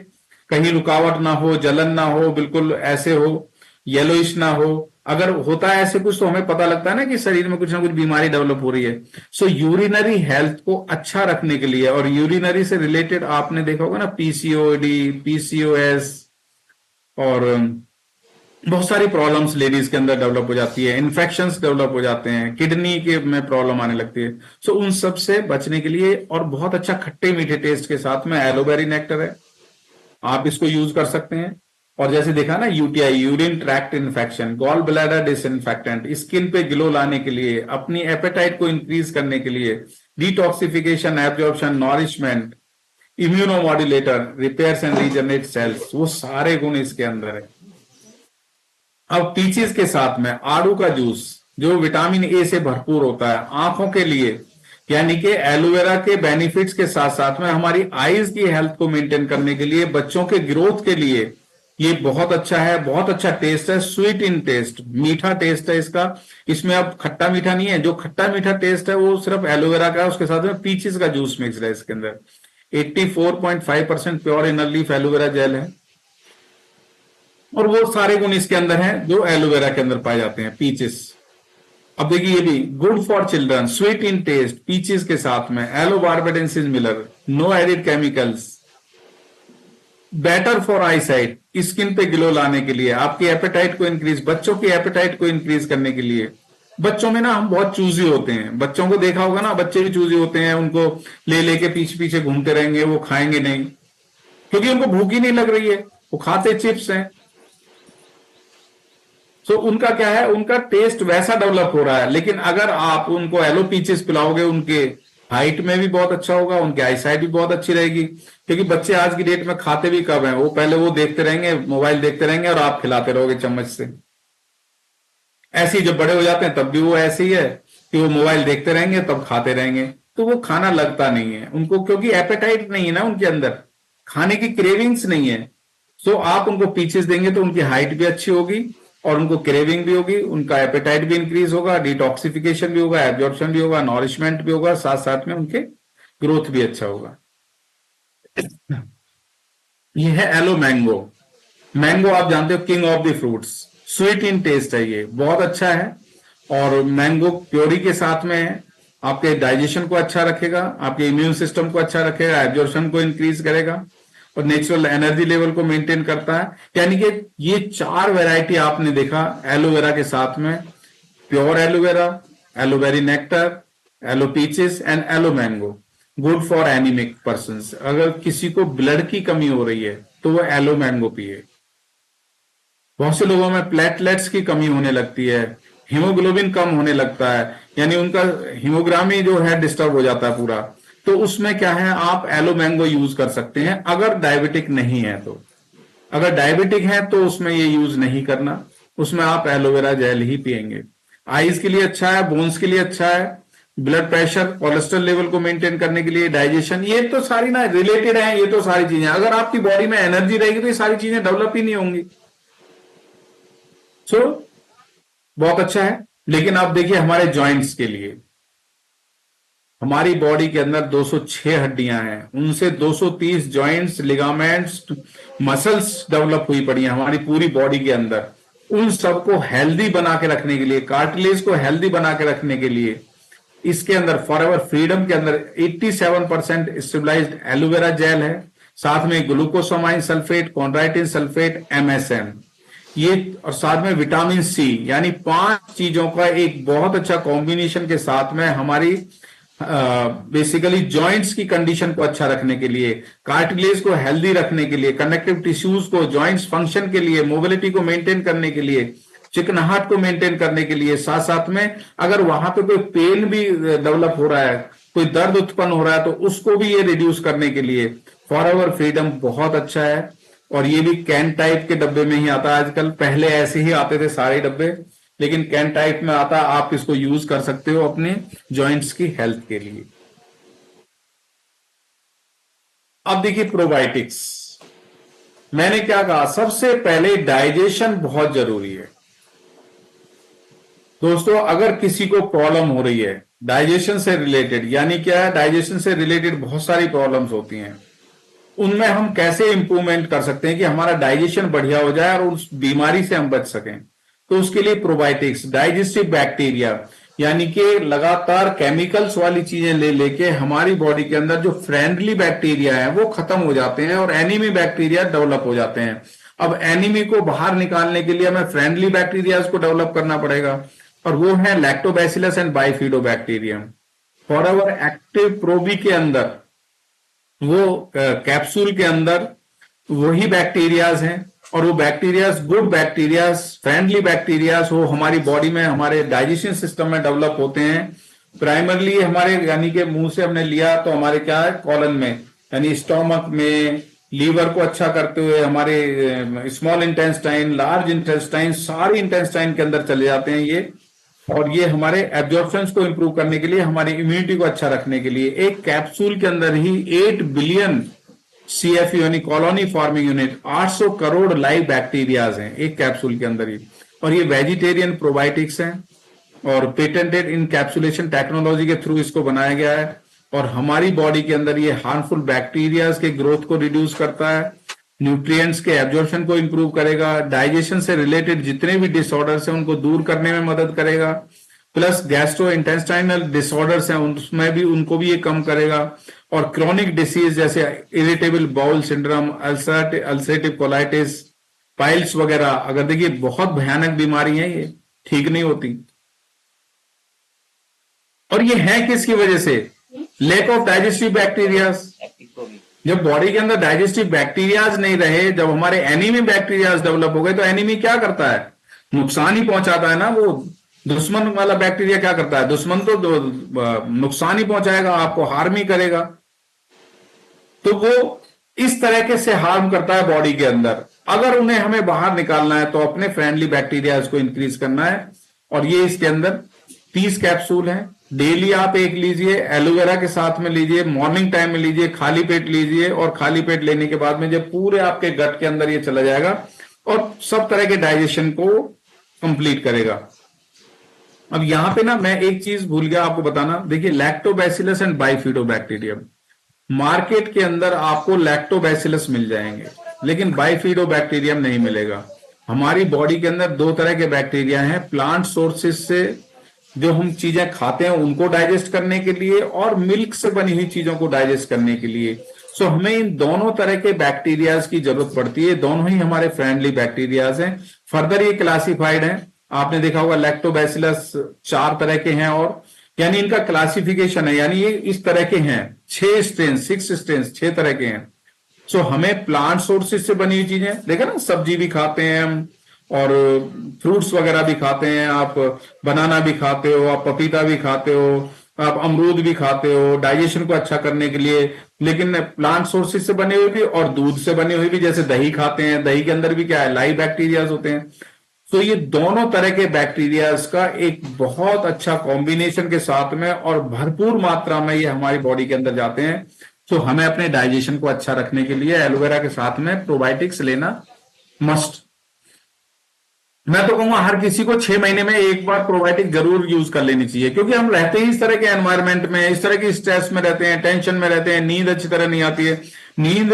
कहीं रुकावट ना हो, जलन ना हो, बिल्कुल ऐसे हो, येलोइश ना हो। अगर होता है ऐसे कुछ तो हमें पता लगता है ना कि शरीर में कुछ ना कुछ बीमारी डेवलप हो रही है। सो यूरिनरी हेल्थ को अच्छा रखने के लिए, और यूरिनरी से रिलेटेड आपने देखा होगा ना पीसीओडी, पीसीओएस, और बहुत सारी प्रॉब्लम्स लेडीज के अंदर डेवलप हो जाती है, इन्फेक्शंस डेवलप हो जाते हैं, किडनी के में प्रॉब्लम आने लगती है। सो उन सब से बचने के लिए, और बहुत अच्छा खट्टे मीठे टेस्ट के साथ में एलोबेरी नेक्टर है, आप इसको यूज कर सकते हैं। और जैसे देखा ना UTI, urine tract infection, gall bladder disinfectant, skin पे ग्लो लाने के लिए, अपनी एपेटाइट को इंक्रीज करने के लिए, detoxification, absorption, nourishment, immunomodulator, repairs and regenerate cells, वो सारे गुण इसके अंदर है। अब पीचीज के साथ में आड़ू का जूस, जो विटामिन ए से भरपूर होता है, आंखों के लिए, यानी कि एलोवेरा के बेनिफिट्स के साथ साथ में हमारी आईज की हेल्थ को मेंटेन करने के लिए, बच्चों के ग्रोथ के लिए ये बहुत अच्छा है। बहुत अच्छा टेस्ट है, स्वीट इन टेस्ट, मीठा टेस्ट है इसका। इसमें अब खट्टा मीठा नहीं है, जो खट्टा मीठा टेस्ट है वो सिर्फ एलोवेरा का है, उसके साथ में पीचीज का जूस मिक्स है इसके अंदर। 84.5% pure inner leaf aloe vera gel है, और वो सारे गुण इसके अंदर हैं जो एलोवेरा के अंदर पाए जाते हैं। पीचेस, अब देखिए ये भी good for children, sweet in taste, peaches के साथ में aloe barbadensis miller, no added chemicals, better for eyesight, skin पे ग्लो लाने के लिए, आपकी एपेटाइट को इंक्रीज, बच्चों की एपेटाइट को इंक्रीज करने के लिए। बच्चों में ना हम बहुत चूजी होते हैं, बच्चों को देखा होगा ना, बच्चे भी चूजी होते हैं, उनको ले लेके पीछे पीछे घूमते रहेंगे, वो खाएंगे नहीं क्योंकि उनको भूख ही नहीं लग रही है, वो खाते चिप्स हैं। सो उनका क्या है, उनका टेस्ट वैसा डेवलप हो रहा है। लेकिन अगर आप उनको एलो पीचेस पिलाओगे, उनके हाइट में भी बहुत अच्छा होगा, उनकी आईसाइट भी बहुत अच्छी रहेगी। क्योंकि बच्चे आज की डेट में खाते भी कब हैं, वो पहले वो देखते रहेंगे, मोबाइल देखते रहेंगे, और आप खिलाते रहोगे चम्मच से। ऐसे ही जब बड़े हो जाते हैं तब भी वो ऐसे ही है कि वो मोबाइल देखते रहेंगे तब खाते रहेंगे, तो वो खाना लगता नहीं है उनको, क्योंकि एपेटाइट नहीं है ना उनके अंदर, खाने की क्रेविंग्स नहीं है। सो आप उनको पीचेस देंगे तो उनकी हाइट भी अच्छी होगी, और उनको क्रेविंग भी होगी, उनका एपेटाइट भी इंक्रीज होगा, डिटॉक्सिफिकेशन भी होगा, एब्जॉर्प्शन भी होगा, नॉरिशमेंट भी होगा, साथ साथ में उनके ग्रोथ भी अच्छा होगा। ये है एलो मैंगो। मैंगो आप जानते हो king of the fruits, sweet in taste है, ये बहुत अच्छा है। और मैंगो प्योरी के साथ में है, आपके डाइजेशन को अच्छा रखेगा, आपके इम्यून सिस्टम को अच्छा रखेगा, एब्जॉर्प्शन को इंक्रीज करेगा, और नेचुरल एनर्जी लेवल को मेंटेन करता है। यानी कि ये 4 वैरायटी आपने देखा एलोवेरा के साथ में, प्योर एलोवेरा, एलोवेरी nectar, aloe peaches and aloe mango, good for anemic persons. अगर किसी को ब्लड की कमी हो रही है तो वो एलो मैंगो पिए। बहुत से लोगों में प्लेटलेट्स की कमी होने लगती है, हीमोग्लोबिन कम होने लगता है, यानी उनका हीमोग्रामी जो है डिस्टर्ब हो जाता है पूरा। तो उसमें क्या है, आप एलो मैंगो यूज कर सकते हैं अगर डायबिटिक नहीं है तो। अगर डायबिटिक है तो उसमें ये यूज नहीं करना, उसमें आप एलोवेरा जेल ही पिएंगे। आईज के लिए अच्छा है, बोन्स के लिए अच्छा है, ब्लड प्रेशर, कोलेस्ट्रॉल लेवल को मेंटेन करने के लिए, डाइजेशन, ये तो सारी ना रिलेटेड है, ये तो सारी चीजें। अगर आपकी बॉडी में एनर्जी रहेगी तो ये सारी चीजें डेवलप ही नहीं होंगी। सो बहुत अच्छा है। लेकिन आप देखिए हमारे जॉइंट्स के लिए, हमारी बॉडी के अंदर 206 हड्डियां हैं, उनसे 230 जॉइंट्स, लिगामेंट्स, मसल्स डेवलप हुई पड़ी हैं हमारी पूरी बॉडी के अंदर। उन सबको हेल्दी बना के रखने के लिए, कार्टिलेज को हेल्दी बना के रखने के लिए, इसके अंदर फॉरएवर फ्रीडम के अंदर 87% स्टेबलाइज्ड एलोवेरा जेल है, साथ में ग्लूकोसामाइन सल्फेट, कॉन्ड्राइटिन सल्फेट, MSM, ये, और साथ में विटामिन सी, यानी 5 चीजों का एक बहुत अच्छा कॉम्बिनेशन के साथ में हमारी बेसिकली जॉइंट्स की कंडीशन को अच्छा रखने के लिए, कार्टिलेज को हेल्दी रखने के लिए, कनेक्टिव टिश्यूज को, जॉइंट्स फंक्शन के लिए, मोबिलिटी को मेंटेन करने के लिए, चिकनाहट को मेंटेन करने के लिए, साथ साथ में अगर वहां पे कोई पेन भी डेवलप हो रहा है, कोई दर्द उत्पन्न हो रहा है, तो उसको भी ये रिड्यूस करने के लिए फॉरएवर फ्रीडम बहुत अच्छा है। और ये भी कैन टाइप के डब्बे में ही आता है आजकल, पहले ऐसे ही आते थे सारे डब्बे, लेकिन कैन टाइप में आता, आप इसको यूज कर सकते हो अपने जॉइंट्स की हेल्थ के लिए। अब देखिए प्रोबायोटिक्स, मैंने क्या कहा, सबसे पहले डाइजेशन बहुत जरूरी है दोस्तों। अगर किसी को प्रॉब्लम हो रही है डाइजेशन से रिलेटेड, यानी क्या है, डाइजेशन से रिलेटेड बहुत सारी प्रॉब्लम्स होती हैं, उनमें हम कैसे इंप्रूवमेंट कर सकते हैं कि हमारा डाइजेशन बढ़िया हो जाए और उस बीमारी से हम बच सकें। तो उसके लिए प्रोबायोटिक्स, डाइजेस्टिव बैक्टीरिया, यानी कि लगातार केमिकल्स वाली चीजें ले लेके हमारी बॉडी के अंदर जो फ्रेंडली बैक्टीरिया है वो खत्म हो जाते हैं और एनिमी बैक्टीरिया डेवलप हो जाते हैं। अब एनिमी को बाहर निकालने के लिए हमें फ्रेंडली बैक्टीरिया को डेवलप करना पड़ेगा, और वो है लैक्टोबैसिलस एंड बाइफिडोबैक्टीरियम। फॉरएवर एक्टिव प्रोबी के अंदर, वो कैप्सूल के अंदर वही बैक्टीरियाज हैं, और वो bacterias good bacterias, friendly bacterias वो हमारी बॉडी में, हमारे डाइजेशन सिस्टम में डेवलप होते हैं। प्राइमरली हमारे, यानी कि मुंह से हमने लिया तो हमारे क्या है, कॉलन में, यानी स्टोमक में, लीवर को अच्छा करते हुए हमारे स्मॉल इंटेस्टाइन, लार्ज इंटेस्टाइन, सारे इंटेस्टाइन के अंदर चले जाते हैं ये। और ये हमारे एब्जॉर्प्शन को इंप्रूव करने के लिए, हमारी इम्यूनिटी को अच्छा रखने के लिए, एक कैप्सूल के अंदर ही 8 बिलियन CFU यानी colony forming unit, 800 crore live bacterias हैं एक कैप्सूल के अंदर ही। और ये वेजिटेरियन प्रोबायोटिक्स हैं और पेटेंटेड इनकैप्सुलेशन टेक्नोलॉजी के थ्रू इसको बनाया गया है। और हमारी बॉडी के अंदर ये हार्मफुल बैक्टीरियाज के ग्रोथ को रिड्यूस करता है, न्यूट्रिएंट्स के एब्जॉर्प्शन को इंप्रूव करेगा, डाइजेशन से रिलेटेड जितने भी डिसऑर्डर्स हैं उनको दूर करने में मदद करेगा, प्लस गैस्ट्रो इंटेस्टाइनल डिसऑर्डर्स हैं उसमें भी, उनको भी ये कम करेगा। और क्रोनिक डिसीज जैसे irritable bowel syndrome, ulcerative colitis, piles वगैरह, अगर देखिए बहुत भयानक बीमारी है, ये ठीक नहीं होती। और ये है किसकी वजह से, लैक ऑफ डाइजेस्टिव बैक्टीरियाज। जब बॉडी के अंदर डाइजेस्टिव बैक्टीरियाज नहीं रहे, जब हमारे एनीमी बैक्टीरियाज डेवलप हो गए, तो एनीमी क्या करता है, नुकसान ही पहुंचाता है ना। वो दुश्मन वाला बैक्टीरिया क्या करता है, दुश्मन तो नुकसान ही पहुंचाएगा, आपको हार्म ही करेगा। तो वो इस तरीके से हार्म करता है बॉडी के अंदर। अगर उन्हें हमें बाहर निकालना है तो अपने फ्रेंडली बैक्टीरियाज को इंक्रीज करना है। और ये इसके अंदर 30 कैप्सूल हैं, डेली आप एक लीजिए, एलोवेरा के साथ में लीजिए, मॉर्निंग टाइम में लीजिए, खाली पेट लीजिए, और खाली पेट लेने के बाद में जब पूरे आपके गट के अंदर ये चला जाएगा और सब तरह के डाइजेशन को कंप्लीट करेगा। अब यहां पे ना मैं एक चीज भूल गया आपको बताना, देखिए लैक्टोबैसिलस एंड बाइफिडोबैक्टीरियम, मार्केट के अंदर आपको लैक्टोबैसिलस मिल जाएंगे लेकिन बाइफिडोबैक्टीरियम नहीं मिलेगा। हमारी बॉडी के अंदर 2 तरह के बैक्टीरिया हैं, प्लांट सोर्सेज से जो हम चीजें खाते हैं उनको डाइजेस्ट करने के लिए, और मिल्क से बनी हुई चीजों को डाइजेस्ट करने के लिए। सो हमें इन दोनों तरह के बैक्टीरियाज की जरूरत पड़ती है, दोनों ही हमारे फ्रेंडली बैक्टीरियाज हैं। फर्दर ये क्लासिफाइड हैं, आपने देखा होगा लैक्टोबैसिलस 4 तरह के हैं, और यानी इनका क्लासिफिकेशन है, यानी ये इस तरह के हैं, 6 स्ट्रेन, 6 स्ट्रेन, 6 तरह के हैं। सो हमें प्लांट सोर्सेज से बनी हुई चीजें, देखा ना, सब्जी भी खाते हैं हम, और फ्रूट्स वगैरह भी खाते हैं आप, बनाना भी खाते हो आप, पपीता भी खाते हो आप, अमरूद भी खाते हो डाइजेशन को अच्छा करने के लिए, लेकिन प्लांट सोर्सेज से बने हुए भी और दूध से बने हुए भी, जैसे दही खाते हैं, दही के अंदर भी क्या है, लाइव बैक्टीरियाज होते हैं। तो ये दोनों तरह के बैक्टीरियाज का एक बहुत अच्छा कॉम्बिनेशन के साथ में और भरपूर मात्रा में ये हमारी बॉडी के अंदर जाते हैं। तो हमें अपने डाइजेशन को अच्छा रखने के लिए एलोवेरा के साथ में प्रोबायोटिक्स लेना मस्ट। मैं तो कहूंगा हर किसी को 6 महीने में एक बार प्रोबायोटिक जरूर यूज कर लेनी चाहिए, क्योंकि हम रहते ही इस तरह के एनवायरनमेंट में, इस तरह की स्ट्रेस में रहते हैं, टेंशन में रहते हैं, नींद अच्छी तरह नहीं आती है। नींद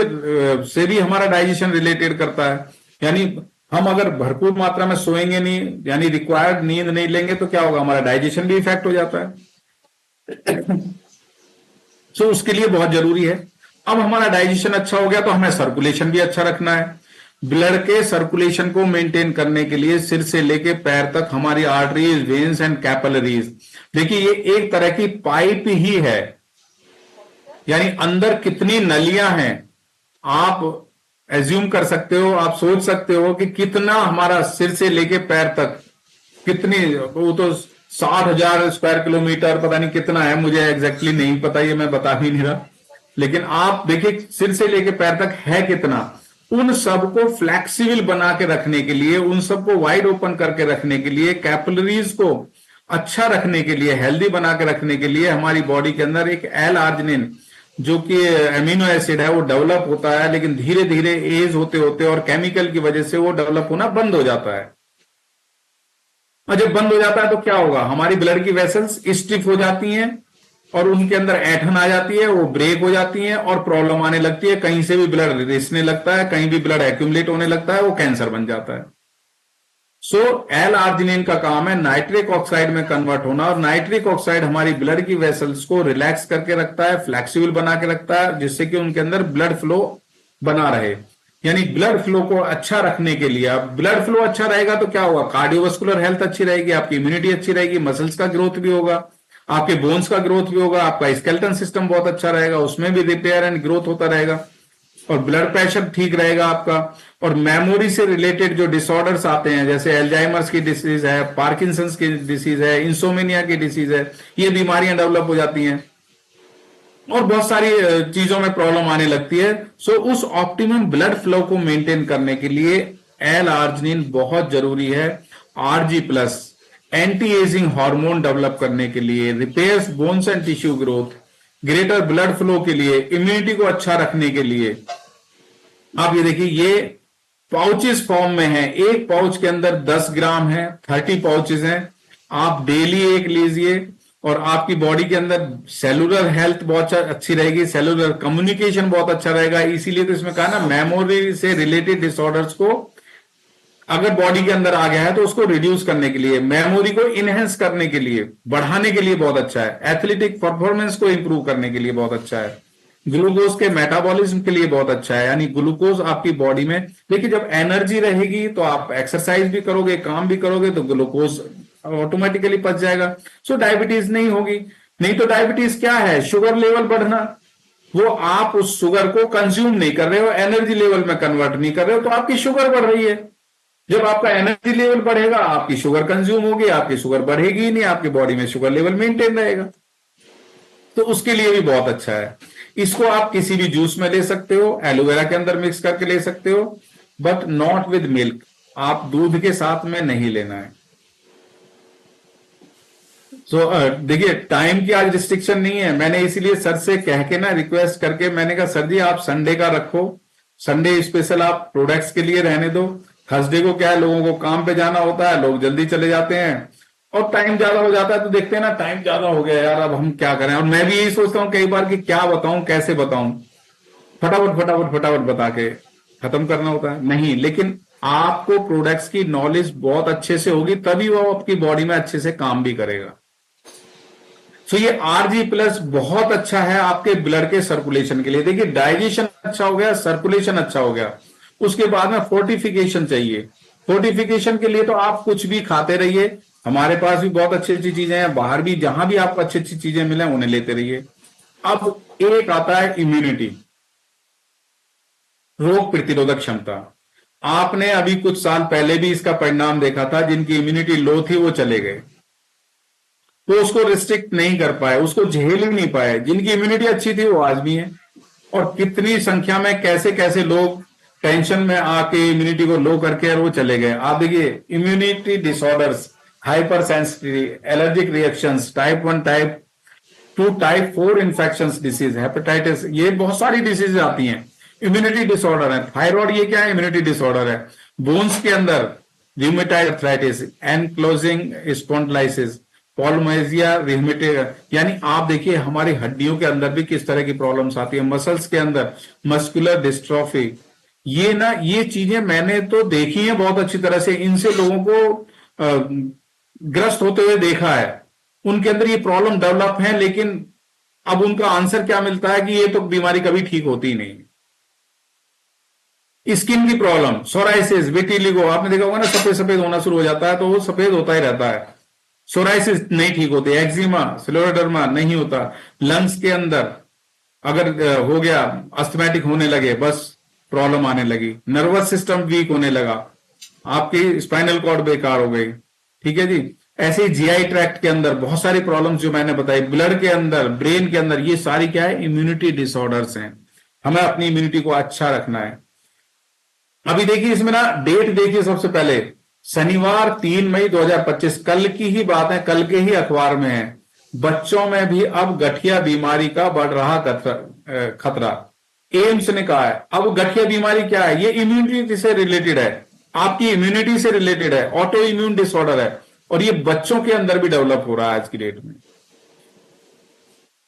से भी हमारा डाइजेशन रिलेटेड करता है। यानी हम अगर भरपूर मात्रा में सोएंगे नहीं, यानी रिक्वायर्ड नींद नहीं लेंगे, तो क्या होगा, हमारा डाइजेशन भी इफेक्ट हो जाता है। सो उसके लिए बहुत जरूरी है। अब हमारा डाइजेशन अच्छा हो गया तो हमें सर्कुलेशन भी अच्छा रखना है। ब्लड के सर्कुलेशन को मेंटेन करने के लिए सिर से लेके पैर तक हमारी आर्टरीज, वेन्स एंड कैपिलरीज, देखिए ये एक तरह की पाइप ही है। यानी अंदर कितनी नलियां हैं आप एज्यूम कर सकते हो, आप सोच सकते हो कि कितना हमारा सिर से लेके पैर तक, कितनी, वो तो 60,000 स्क्वायर किलोमीटर पता नहीं कितना है, मुझे एग्जैक्टली नहीं पता, ये मैं बता भी नहीं रहा, लेकिन आप देखिए सिर से लेके पैर तक है कितना। उन सबको फ्लेक्सिबल बना के रखने के लिए, उन सबको वाइड ओपन करके रखने के लिए, कैपिलरीज को अच्छा रखने के लिए, हेल्दी बना के रखने के लिए हमारी बॉडी के अंदर एक एल आर्जिनिन जो कि एमिनो एसिड है वो डेवलप होता है, लेकिन धीरे धीरे एज होते होते और केमिकल की वजह से वो डेवलप होना बंद हो जाता है। और जब बंद हो जाता है तो क्या होगा, हमारी ब्लड की वेसल्स स्टिफ हो जाती हैं और उनके अंदर ऐठन आ जाती है, वो ब्रेक हो जाती है और प्रॉब्लम आने लगती है। कहीं से भी ब्लड रिसने लगता है, कहीं भी ब्लड एक्यूमुलेट होने लगता है, वो कैंसर बन जाता है। सो एल आर्जिनिन का काम है नाइट्रिक ऑक्साइड में कन्वर्ट होना, और नाइट्रिक ऑक्साइड हमारी ब्लड की वेसल्स को रिलैक्स करके रखता है, फ्लेक्सिबल बना के रखता है, जिससे कि उनके अंदर ब्लड फ्लो बना रहे। यानी ब्लड फ्लो को अच्छा रखने के लिए, अब ब्लड फ्लो अच्छा रहेगा तो क्या होगा, कार्डियोवास्कुलर हेल्थ अच्छी रहेगी, आपकी इम्यूनिटी अच्छी रहेगी, मसल्स का ग्रोथ भी होगा, आपके बोन्स का ग्रोथ भी होगा, आपका स्केलेटन सिस्टम बहुत अच्छा रहेगा, उसमें भी रिपेयर एंड ग्रोथ होता रहेगा, और ब्लड प्रेशर ठीक रहेगा आपका। और मेमोरी से रिलेटेड जो डिसऑर्डर्स आते हैं, जैसे एल्जाइमर्स की डिसीज है, पार्किंसंस की डिसीज है, इंसोमेनिया की डिसीज है, ये बीमारियां डेवलप हो जाती हैं और बहुत सारी चीजों में प्रॉब्लम आने लगती है। सो उस ऑप्टिमम ब्लड फ्लो को मेंटेन करने के लिए एल आर्जिनिन बहुत जरूरी है। RG plus anti ageing hormone develop करने के लिए, repairs bones and tissue growth, greater blood flow के लिए, इम्यूनिटी को अच्छा रखने के लिए। आप ये देखिए, ये पाउचेस फॉर्म में है, एक पाउच के अंदर 10 ग्राम है, 30 पाउचेस हैं। आप डेली एक लीजिए और आपकी बॉडी के अंदर सेलुलर हेल्थ बहुत अच्छी रहेगी, सेलुलर कम्युनिकेशन बहुत अच्छा रहेगा। इसीलिए तो इसमें कहा ना, मेमोरी से रिलेटेड डिसऑर्डर्स को अगर बॉडी के अंदर आ गया है तो उसको रिड्यूस करने के लिए, मेमोरी को इनहेंस करने के लिए, बढ़ाने के लिए बहुत अच्छा है, एथलेटिक परफॉर्मेंस को इंप्रूव करने के लिए बहुत अच्छा है, ग्लूकोज के मेटाबॉलिज्म के लिए बहुत अच्छा है। यानी ग्लूकोज आपकी बॉडी में, देखिए जब एनर्जी रहेगी तो आप एक्सरसाइज भी करोगे, काम भी करोगे, तो ग्लूकोज ऑटोमेटिकली पच जाएगा। सो डायबिटीज नहीं होगी। नहीं तो डायबिटीज क्या है, शुगर लेवल बढ़ना, वो आप उस शुगर को कंज्यूम नहीं कर रहे हो, एनर्जी लेवल में कन्वर्ट नहीं कर रहे हो, तो आपकी शुगर बढ़ रही है। जब आपका एनर्जी लेवल बढ़ेगा, आपकी शुगर कंज्यूम होगी, आपकी शुगर बढ़ेगी ही नहीं, आपकी बॉडी में शुगर लेवल मेंटेन रहेगा। तो उसके लिए भी बहुत अच्छा है। इसको आप किसी भी जूस में ले सकते हो, एलोवेरा के अंदर मिक्स करके ले सकते हो, बट नॉट विद मिल्क। आप दूध के साथ में नहीं लेना है। देखिए टाइम की आज रिस्ट्रिक्शन नहीं है, मैंने इसीलिए सर से कह के ना, रिक्वेस्ट करके मैंने कहा सर जी आप संडे का रखो, संडे स्पेशल आप प्रोडक्ट्स के लिए रहने दो। थर्सडे को क्या है, लोगों को काम पे जाना होता है, लोग जल्दी चले जाते हैं और टाइम ज्यादा हो जाता है, तो देखते हैं ना टाइम ज्यादा हो गया यार, अब हम क्या करें। और मैं भी यही सोचता हूँ कई बार कि क्या बताऊं, कैसे बताऊं, फटाफट फटाफट फटाफट बता के खत्म करना होता है। नहीं, लेकिन आपको प्रोडक्ट्स की नॉलेज बहुत अच्छे से होगी, तभी वो आपकी बॉडी में अच्छे से काम भी करेगा। सो ये आरजी प्लस बहुत अच्छा है आपके ब्लड के सर्कुलेशन के लिए। देखिए डाइजेशन अच्छा हो गया, सर्कुलेशन अच्छा हो गया, उसके बाद में फोर्टिफिकेशन चाहिए। फोर्टिफिकेशन के लिए तो आप कुछ भी खाते रहिए, हमारे पास भी बहुत अच्छी अच्छी चीजें हैं, बाहर भी जहां भी आपको अच्छी अच्छी चीजें मिले उन्हें लेते रहिए। अब एक आता है इम्यूनिटी, रोग प्रतिरोधक क्षमता। आपने अभी कुछ साल पहले भी इसका परिणाम देखा था, जिनकी इम्यूनिटी लो थी वो चले गए, तो उसको रिस्ट्रिक्ट नहीं कर पाए, उसको झेल ही नहीं पाए। जिनकी इम्यूनिटी अच्छी थी वो आज भी है। और कितनी संख्या में कैसे कैसे लोग टेंशन में आके इम्यूनिटी को लो करके और वो चले गए। आप देखिए, immunity disorders, hyper sensitivity, allergic reactions, type 1 type 2 type 4 infections disease, hepatitis, ये बहुत सारी डिसीज आती हैं, इम्यूनिटी डिसऑर्डर है। थायराइड ये क्या है? इम्यूनिटी डिसऑर्डर है। बोन्स के अंदर rheumatoid arthritis, enclosing spondylosis, पॉल्मेजिया rheumatic, यानी आप देखिए हमारी हड्डियों के अंदर भी किस तरह की प्रॉब्लम्स आती है। मसल्स के अंदर मस्कुलर डिस्ट्रॉफी, ये चीजें मैंने तो देखी हैं बहुत अच्छी तरह से। इनसे लोगों को ग्रस्त होते हुए देखा है, उनके अंदर ये प्रॉब्लम डेवलप है, लेकिन अब उनका आंसर क्या मिलता है कि ये तो बीमारी कभी ठीक होती ही नहीं। स्किन की प्रॉब्लम, सोराइसिस, विटिलिगो, आपने देखा होगा ना, सफेद सफेद होना शुरू हो जाता है तो वो सफेद होता ही रहता है। सोराइसिस नहीं ठीक होती, एक्जिमा, स्क्लेरोडर्मा नहीं होता। लंग्स के अंदर अगर हो गया, अस्थमैटिक होने लगे, बस प्रॉब्लम आने लगी। नर्वस सिस्टम वीक होने लगा, आपकी स्पाइनल कॉर्ड बेकार हो गई। ठीक है जी। ऐसे ही जीआई ट्रैक्ट के अंदर बहुत सारी प्रॉब्लम्स जो मैंने बताई, ब्लड के अंदर, ब्रेन के अंदर, ये सारी क्या है? इम्यूनिटी डिसऑर्डर्स हैं। हमें अपनी इम्यूनिटी को अच्छा रखना है। अभी देखिए इसमें ना डेट देखिए, सबसे पहले शनिवार 3 मई 2025, कल की ही बात है, कल के ही अखबार में है। बच्चों में भी अब गठिया बीमारी का बढ़ रहा खतरा। एम्स ने कहा है। अब गठिया बीमारी क्या है? ये इम्यूनिटी से रिलेटेड है, आपकी इम्यूनिटी से रिलेटेड है, ऑटो इम्यून डिसऑर्डर है, और ये बच्चों के अंदर भी डेवलप हो रहा है आज की डेट में।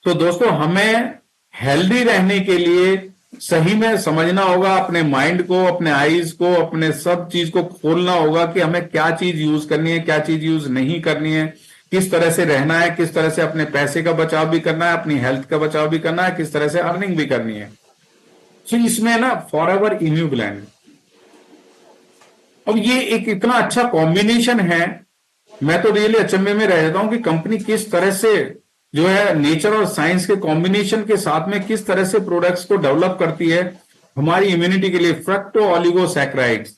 तो दोस्तों, हमें हेल्दी रहने के लिए सही में समझना होगा, अपने माइंड को, अपने आईज को, अपने सब चीज को खोलना होगा कि हमें क्या चीज यूज करनी है, क्या चीज यूज नहीं करनी है, किस तरह से रहना है, किस तरह से अपने पैसे का बचाव भी करना है, अपनी हेल्थ का बचाव भी करना है, किस तरह से अर्निंग भी करनी है। तो इसमें ना फॉरएवर इम्यूग्लैंड, अब ये एक इतना अच्छा कॉम्बिनेशन है, मैं तो रियली अचंभे में रह जाता हूं कि कंपनी किस तरह से जो है नेचर और साइंस के कॉम्बिनेशन के साथ में किस तरह से प्रोडक्ट्स को डेवलप करती है हमारी इम्यूनिटी के लिए। फ्रक्टो ऑलिगोसैक्राइड्स,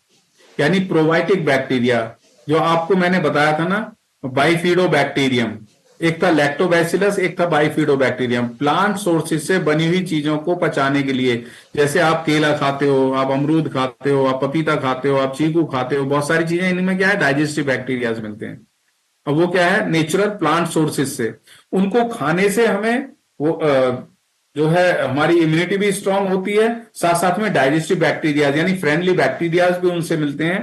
यानी प्रोबायोटिक बैक्टीरिया, जो आपको मैंने बताया था ना, बाइफिडोबैक्टीरियम, एक था लैक्टोबैसिलस, एक था बाइफिडोबैक्टीरियम। प्लांट सोर्सेज से बनी हुई चीजों को पचाने के लिए, जैसे आप केला खाते हो, आप अमरूद खाते हो, आप पपीता खाते हो, आप चीकू खाते हो, बहुत सारी चीजें, इनमें क्या है? डाइजेस्टिव बैक्टीरियाज मिलते हैं। अब वो क्या है? नेचुरल प्लांट सोर्सेज से। उनको खाने से हमें वो जो है हमारी इम्यूनिटी भी स्ट्रांग होती है, साथ साथ में डाइजेस्टिव बैक्टीरियाज यानी फ्रेंडली बैक्टीरियाज भी उनसे मिलते हैं।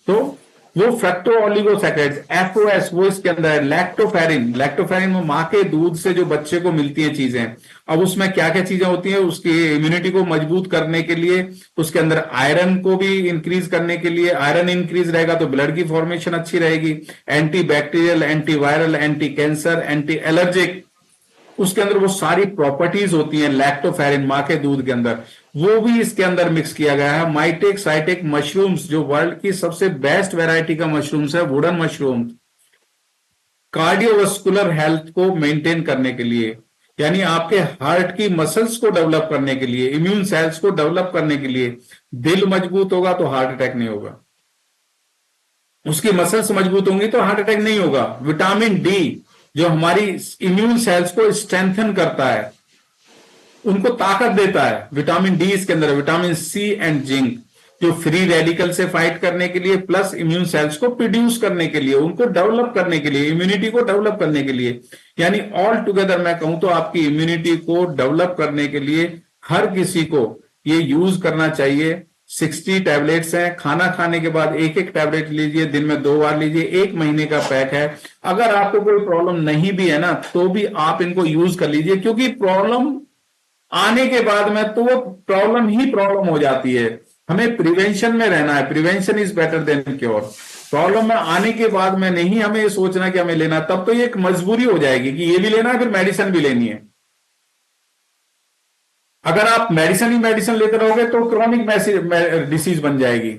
तो वो फ्रक्टो ऑलिगोसैकेराइड्स, एफओएस, वो इसके अंदर है। लैक्टोफेरिन, लैक्टोफेरिन वो माँ के दूध से जो बच्चे को मिलती है चीजें। अब उसमें क्या क्या चीजें होती हैं? उसकी इम्यूनिटी को मजबूत करने के लिए, उसके अंदर आयरन को भी इंक्रीज करने के लिए, आयरन इंक्रीज रहेगा तो ब्लड की फॉर्मेशन अच्छी रहेगी। Anti bacterial, anti viral, anti cancer, anti allergic, उसके अंदर वो सारी प्रॉपर्टीज होती हैं लैक्टोफेरिन माँ के दूध के अंदर, वो भी इसके अंदर मिक्स किया गया है। माइटेक साइटेक मशरूम्स, जो वर्ल्ड की सबसे बेस्ट वैरायटी का मशरूम्स है, वुडन मशरूम, कार्डियोवास्कुलर हेल्थ को मेंटेन करने के लिए, यानी आपके हार्ट की मसल्स को डेवलप करने के लिए, इम्यून सेल्स को डेवलप करने के लिए। दिल मजबूत होगा तो हार्ट अटैक नहीं होगा, उसकी मसल्स मजबूत होंगी तो हार्ट अटैक नहीं होगा। विटामिन डी, जो हमारी इम्यून सेल्स को स्ट्रेंथन करता है, उनको ताकत देता है, विटामिन डी इसके अंदर है। विटामिन सी एंड जिंक, जो फ्री रेडिकल से फाइट करने के लिए, प्लस इम्यून सेल्स को प्रोड्यूस करने के लिए, उनको डेवलप करने के लिए, इम्यूनिटी को डेवलप करने के लिए। यानी ऑल टुगेदर मैं कहूं तो आपकी इम्यूनिटी को डेवलप करने के लिए हर किसी को ये यूज करना चाहिए। 60 टैबलेट्स हैं, खाना खाने के बाद एक एक टैबलेट लीजिए, दिन में 2 बार लीजिए, 1 महीने का पैक है। अगर आपको कोई प्रॉब्लम नहीं भी है ना, तो भी आप इनको यूज कर लीजिए, क्योंकि प्रॉब्लम आने के बाद में तो वो प्रॉब्लम ही प्रॉब्लम हो जाती है। हमें प्रिवेंशन में रहना है, prevention is better than cure. Problem में आने के बाद में नहीं हमें ये सोचना कि हमें लेना, तब तो ये एक मजबूरी हो जाएगी कि ये भी लेना है, फिर मेडिसिन भी लेनी है। अगर आप मेडिसिन ही मेडिसिन लेते रहोगे तो क्रॉनिक डिसीज बन जाएगी।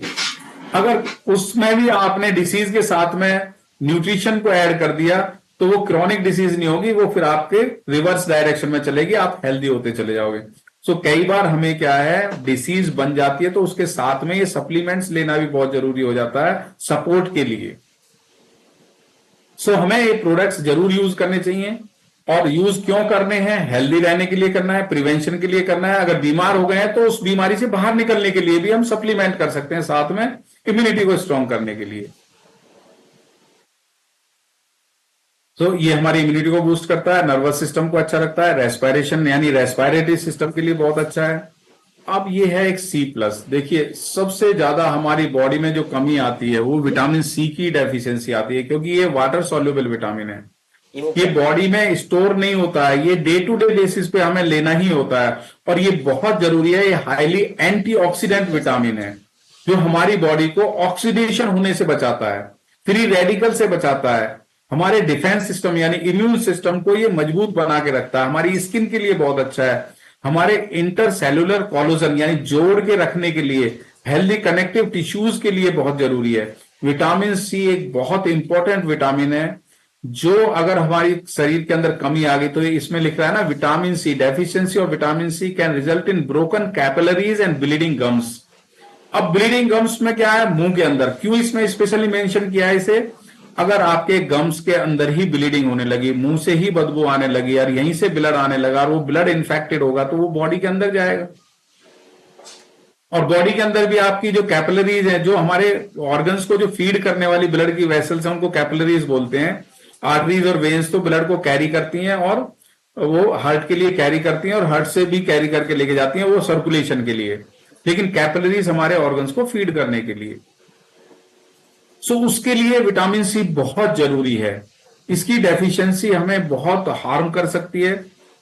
अगर उसमें भी आपने डिसीज के साथ में न्यूट्रिशन को ऐड कर दिया तो वो क्रॉनिक डिसीज नहीं होगी, वो फिर आपके रिवर्स डायरेक्शन में चलेगी, आप हेल्दी होते चले जाओगे। सो कई बार हमें क्या है, डिसीज बन जाती है, तो उसके साथ में ये सप्लीमेंट्स लेना भी बहुत जरूरी हो जाता है सपोर्ट के लिए। सो हमें ये प्रोडक्ट्स जरूर यूज करने चाहिए। और यूज क्यों करने हैं? हेल्दी रहने के लिए करना है, प्रिवेंशन के लिए करना है। अगर बीमार हो गए हैं तो उस बीमारी से बाहर निकलने के लिए भी हम सप्लीमेंट कर सकते हैं, साथ में इम्यूनिटी को स्ट्रांग करने के लिए। तो ये हमारी इम्यूनिटी को बूस्ट करता है, नर्वस सिस्टम को अच्छा रखता है, रेस्पिरेशन यानी रेस्पिरेटरी सिस्टम के लिए बहुत अच्छा है। अब ये है एक C+। देखिए सबसे ज्यादा हमारी बॉडी में जो कमी आती है वो विटामिन C की डेफिशिएंसी आती है, क्योंकि ये वाटर सॉल्युबल विटामिन है। ये बॉडी में स्टोर नहीं होता है, ये डे टू डे बेसिस पे हमें लेना ही होता है। और ये बहुत जरूरी है, ये हाईली एंटीऑक्सीडेंट विटामिन है, जो हमारी बॉडी को ऑक्सीडेशन होने से बचाता है, फ्री रेडिकल से बचाता है, हमारे डिफेंस सिस्टम यानी इम्यून सिस्टम को ये मजबूत बना के रखता है, हमारी स्किन के लिए बहुत अच्छा है, हमारे इंटरसेलुलर कोलोजन यानी जोड़ के रखने के लिए, हेल्दी कनेक्टिव टिश्यूज के लिए बहुत जरूरी है। विटामिन C एक बहुत इंपॉर्टेंट विटामिन है, जो अगर हमारी शरीर के अंदर कमी आ गई, तो ये इसमें लिख रहा है ना, vitamin C deficiency of vitamin C can result in broken capillaries and bleeding gums. अब ब्लीडिंग गम्स में क्या है? मुंह के अंदर। क्यों इसमें स्पेशली मेंशन किया है इसे? अगर आपके गम्स के अंदर ही ब्लीडिंग होने लगी, मुंह से ही बदबू आने लगी और यहीं से ब्लड आने लगा, और वो ब्लड इन्फेक्टेड होगा, तो वो बॉडी के अंदर जाएगा। और बॉडी के अंदर भी आपकी जो कैपिलरीज है, जो हमारे ऑर्गन्स को जो फीड करने वाली ब्लड की वेसल्स हैं, उनको कैपिलरीज बोलते हैं। आर्टरीज और वेन्स तो ब्लड को कैरी करती हैं, और वो हार्ट के लिए कैरी करती हैं, और हार्ट से भी कैरी करके लेके जाती हैं, वो सर्कुलेशन के लिए। लेकिन कैपिलरीज हमारे ऑर्गन्स को फीड करने के लिए। सो उसके लिए विटामिन C बहुत जरूरी है। इसकी डेफिशिएंसी हमें बहुत हार्म कर सकती है,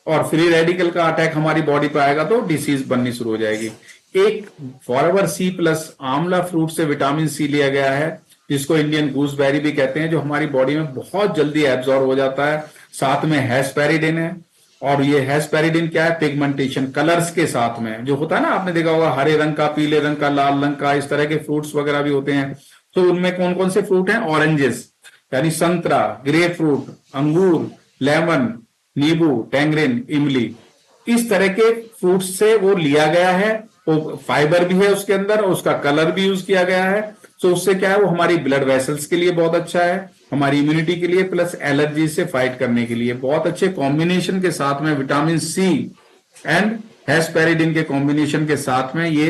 और फ्री रेडिकल का अटैक हमारी बॉडी पे आएगा तो डिसीज बननी शुरू हो जाएगी। एक फॉरएवर C+ आंवला फ्रूट से विटामिन C लिया गया है, जिसको इंडियन गूसबेरी भी कहते हैं, जो हमारी बॉडी में बहुत जल्दी एब्जॉर्ब हो जाता है। साथ में हेस्पेरिडिन है, और ये हेस्पेरिडिन क्या है? पिगमेंटेशन, कलर्स के साथ में जो होता है ना, आपने देखा होगा हरे रंग का, पीले रंग का, लाल रंग का, इस तरह के फ्रूट्स वगैरह भी होते हैं। तो उनमें कौन कौन से फ्रूट हैं? ऑरेंजेस यानी संतरा, ग्रेप फ्रूट, अंगूर, लेमन, नींबू, टैंगरिन, इमली, इस तरह के फ्रूट्स से वो लिया गया है। वो फाइबर भी है उसके अंदर, और उसका कलर भी यूज किया गया है। तो उससे क्या है, वो हमारी ब्लड वेसल्स के लिए बहुत अच्छा है, हमारी इम्यूनिटी के लिए, प्लस एलर्जी से फाइट करने के लिए बहुत अच्छे कॉम्बिनेशन के साथ में विटामिन C एंड हेस्पेरिडिन के कॉम्बिनेशन के साथ में ये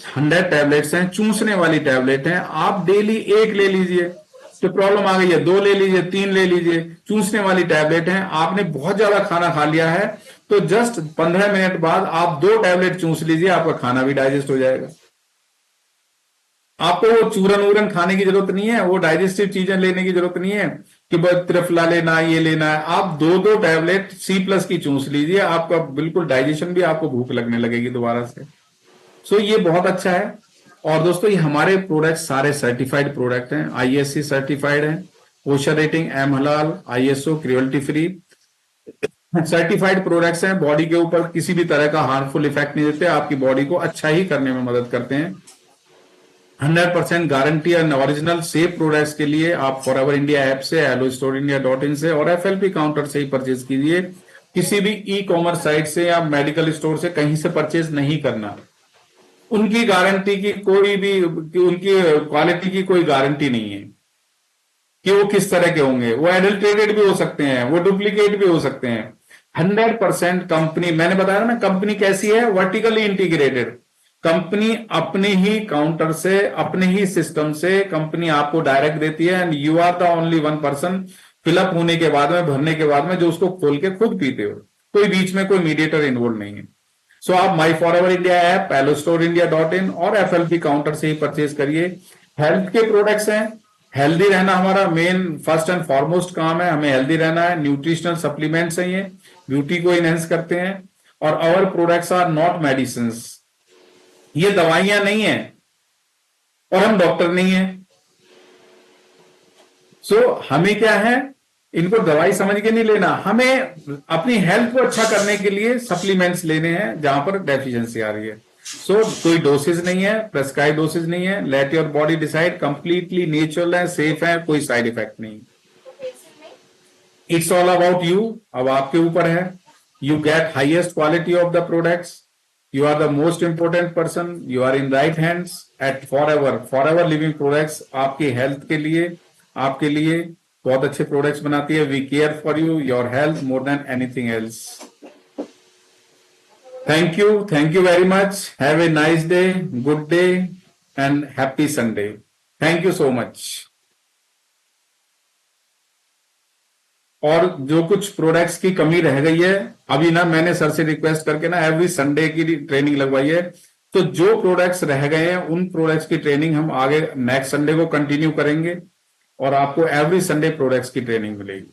100 टैबलेट्स हैं, चूसने वाली टैबलेट हैं। आप डेली एक ले लीजिए, तो प्रॉब्लम आ गई है 2 ले लीजिए, 3 ले लीजिए, चूसने वाली टैबलेट है। आपने बहुत ज्यादा खाना खा लिया है, तो जस्ट 15 मिनट बाद आप 2 टैबलेट चूस लीजिए, आपका खाना भी डाइजेस्ट हो जाएगा। आपको वो चूरन वूरन खाने की जरूरत नहीं है, वो डाइजेस्टिव चीजें लेने की जरूरत नहीं है कि बस त्रिफला लेना, ये लेना है। आप 2 टैबलेट C+ की चूस लीजिए, आपका बिल्कुल डाइजेशन भी, आपको भूख लगने लगेगी दोबारा से। सो ये बहुत अच्छा है। और दोस्तों, ये हमारे प्रोडक्ट सारे सर्टिफाइड प्रोडक्ट हैं, ISC सर्टिफाइड हैं, ओशा रेटिंग, एम हलाल, ISO, cruelty free certified products हैं। बॉडी के ऊपर किसी भी तरह का हार्मफुल इफेक्ट नहीं देते, आपकी बॉडी को अच्छा ही करने में मदद करते हैं। 100% गारंटी और ओरिजिनल सेफ प्रोडक्ट्स के लिए आप फॉरएवर इंडिया ऐप से, hellostorindia.in से और FLP काउंटर से ही परचेज कीजिए। किसी भी ई-कॉमर्स साइट से या मेडिकल स्टोर से कहीं से परचेज नहीं करना। उनकी गारंटी की कोई भी, उनकी क्वालिटी की कोई गारंटी नहीं है कि वो किस तरह के होंगे। वो एडल्ट्रेटेड भी हो सकते हैं, वो डुप्लीकेट भी हो सकते हैं। 100% कंपनी, मैंने बताया ना कंपनी कैसी है, वर्टिकली इंटीग्रेटेड कंपनी, अपने ही काउंटर से, अपने ही सिस्टम से कंपनी आपको डायरेक्ट देती है, and you are the only one person fill up होने के बाद में, भरने के बाद में, जो उसको खोल के खुद पीते हो। कोई बीच में कोई मीडिएटर इन्वॉल्व नहीं है। सो आप माई फॉरएवर इंडिया ऐप, hellostorindia.in और FLP काउंटर से ही परचेज करिए। हेल्थ के प्रोडक्ट्स हैं, हेल्दी रहना हमारा मेन फर्स्ट एंड फॉरमोस्ट काम है, हमें हेल्दी रहना है। न्यूट्रिशनल सप्लीमेंट्स हैं, ये ब्यूटी को इनहेंस करते हैं। और our products are not medicine, ये दवाइयां नहीं है, और हम डॉक्टर नहीं है। सो हमें क्या है, इनको दवाई समझ के नहीं लेना, हमें अपनी हेल्थ को अच्छा करने के लिए सप्लीमेंट्स लेने हैं जहां पर डेफिशिएंसी आ रही है। सो कोई डोसेज नहीं है, प्रेस्क्राइब डोसेज नहीं है, let your body decide, completely natural है, सेफ है, कोई साइड इफेक्ट नहीं। इट्स ऑल अबाउट यू, अब आपके ऊपर है। You get highest quality of the products, You are the most important person. You are in right hands at Forever. Forever Living Products आपकी health के लिए, आपके लिए बहुत अच्छे प्रोडक्ट्स बनाती है. We care for you, your health more than anything else. Thank you very much. Have a nice day, good day, and happy Sunday. Thank you so much. और जो कुछ प्रोडक्ट्स की कमी रह गई है, अभी ना मैंने सर से रिक्वेस्ट करके ना एवरी संडे की ट्रेनिंग लगवाई है. तो जो प्रोडक्ट्स रह गए हैं उन प्रोडक्ट्स की ट्रेनिंग हम आगे नेक्स्ट संडे को कंटिन्यू करेंगे और आपको एवरी संडे प्रोडक्ट्स की ट्रेनिंग मिलेगी.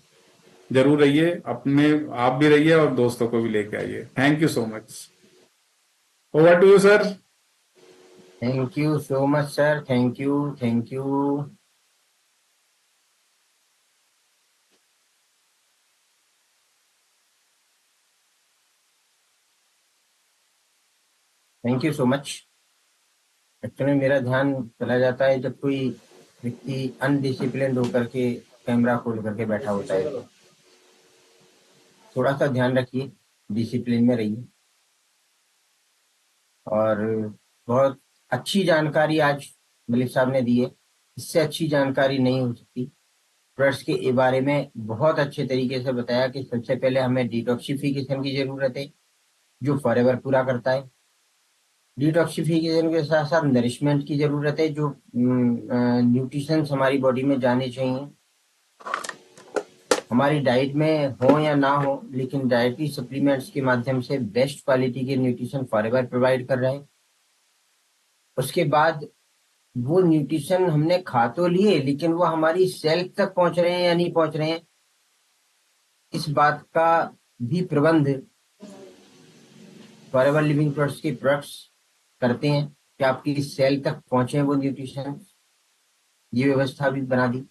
जरूर रहिए, अपने आप भी रहिए और दोस्तों को भी लेके आइए. Thank you so much. Over to you sir. Thank you so much sir. Thank you. Thank you so much. Actually मेरा ध्यान चला जाता है जब कोई व्यक्ति अनडिसिप्लिन होकर के कैमरा खोल करके बैठा होता है. तो थोड़ा सा ध्यान रखिए, डिसिप्लिन में रहिए. और बहुत अच्छी जानकारी आज मलिक साहब ने दी है. इससे अच्छी जानकारी नहीं हो सकती. प्रोडक्ट्स के बारे में बहुत अच्छे तरीके से बताया कि सबसे पहले हमें डिटॉक्सिफिकेशन की जरूरत है जो फॉरएवर पूरा करता है. डिटॉक्सिफिकेशन के साथ साथ नरिशमेंट की जरूरत है जो न्यूट्रिशंस हमारी बॉडी में जाने चाहिए. हमारी डाइट में हो या ना हो, लेकिन डाइटरी सप्लीमेंट्स के माध्यम से बेस्ट क्वालिटी के न्यूट्रिशन फॉरएवर प्रोवाइड कर रहे हैं. उसके बाद वो न्यूट्रिशन हमने खा तो लिए, लेकिन वो हमारी सेल तक पहुंच रहे हैं या नहीं पहुंच रहे हैं, इस बात का भी प्रबंध फॉरएवर लिविंग प्रोडक्ट्स के प्रोडक्ट्स करते हैं कि आपकी सेल तक पहुंचे वो न्यूट्रिशन. ये व्यवस्था भी बना दी.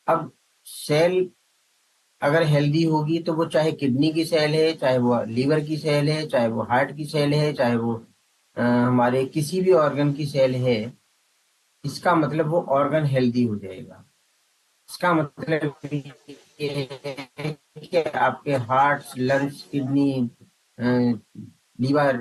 अब सेल अगर हेल्दी होगी तो वो चाहे किडनी की सेल है, चाहे वो लीवर की सेल है, चाहे वो हार्ट की सेल है, चाहे वो हमारे किसी भी ऑर्गन की सेल है, इसका मतलब वो ऑर्गन हेल्दी हो जाएगा. इसका मतलब ये है कि आपके हार्ट, लंग्स, किडनी, लीवर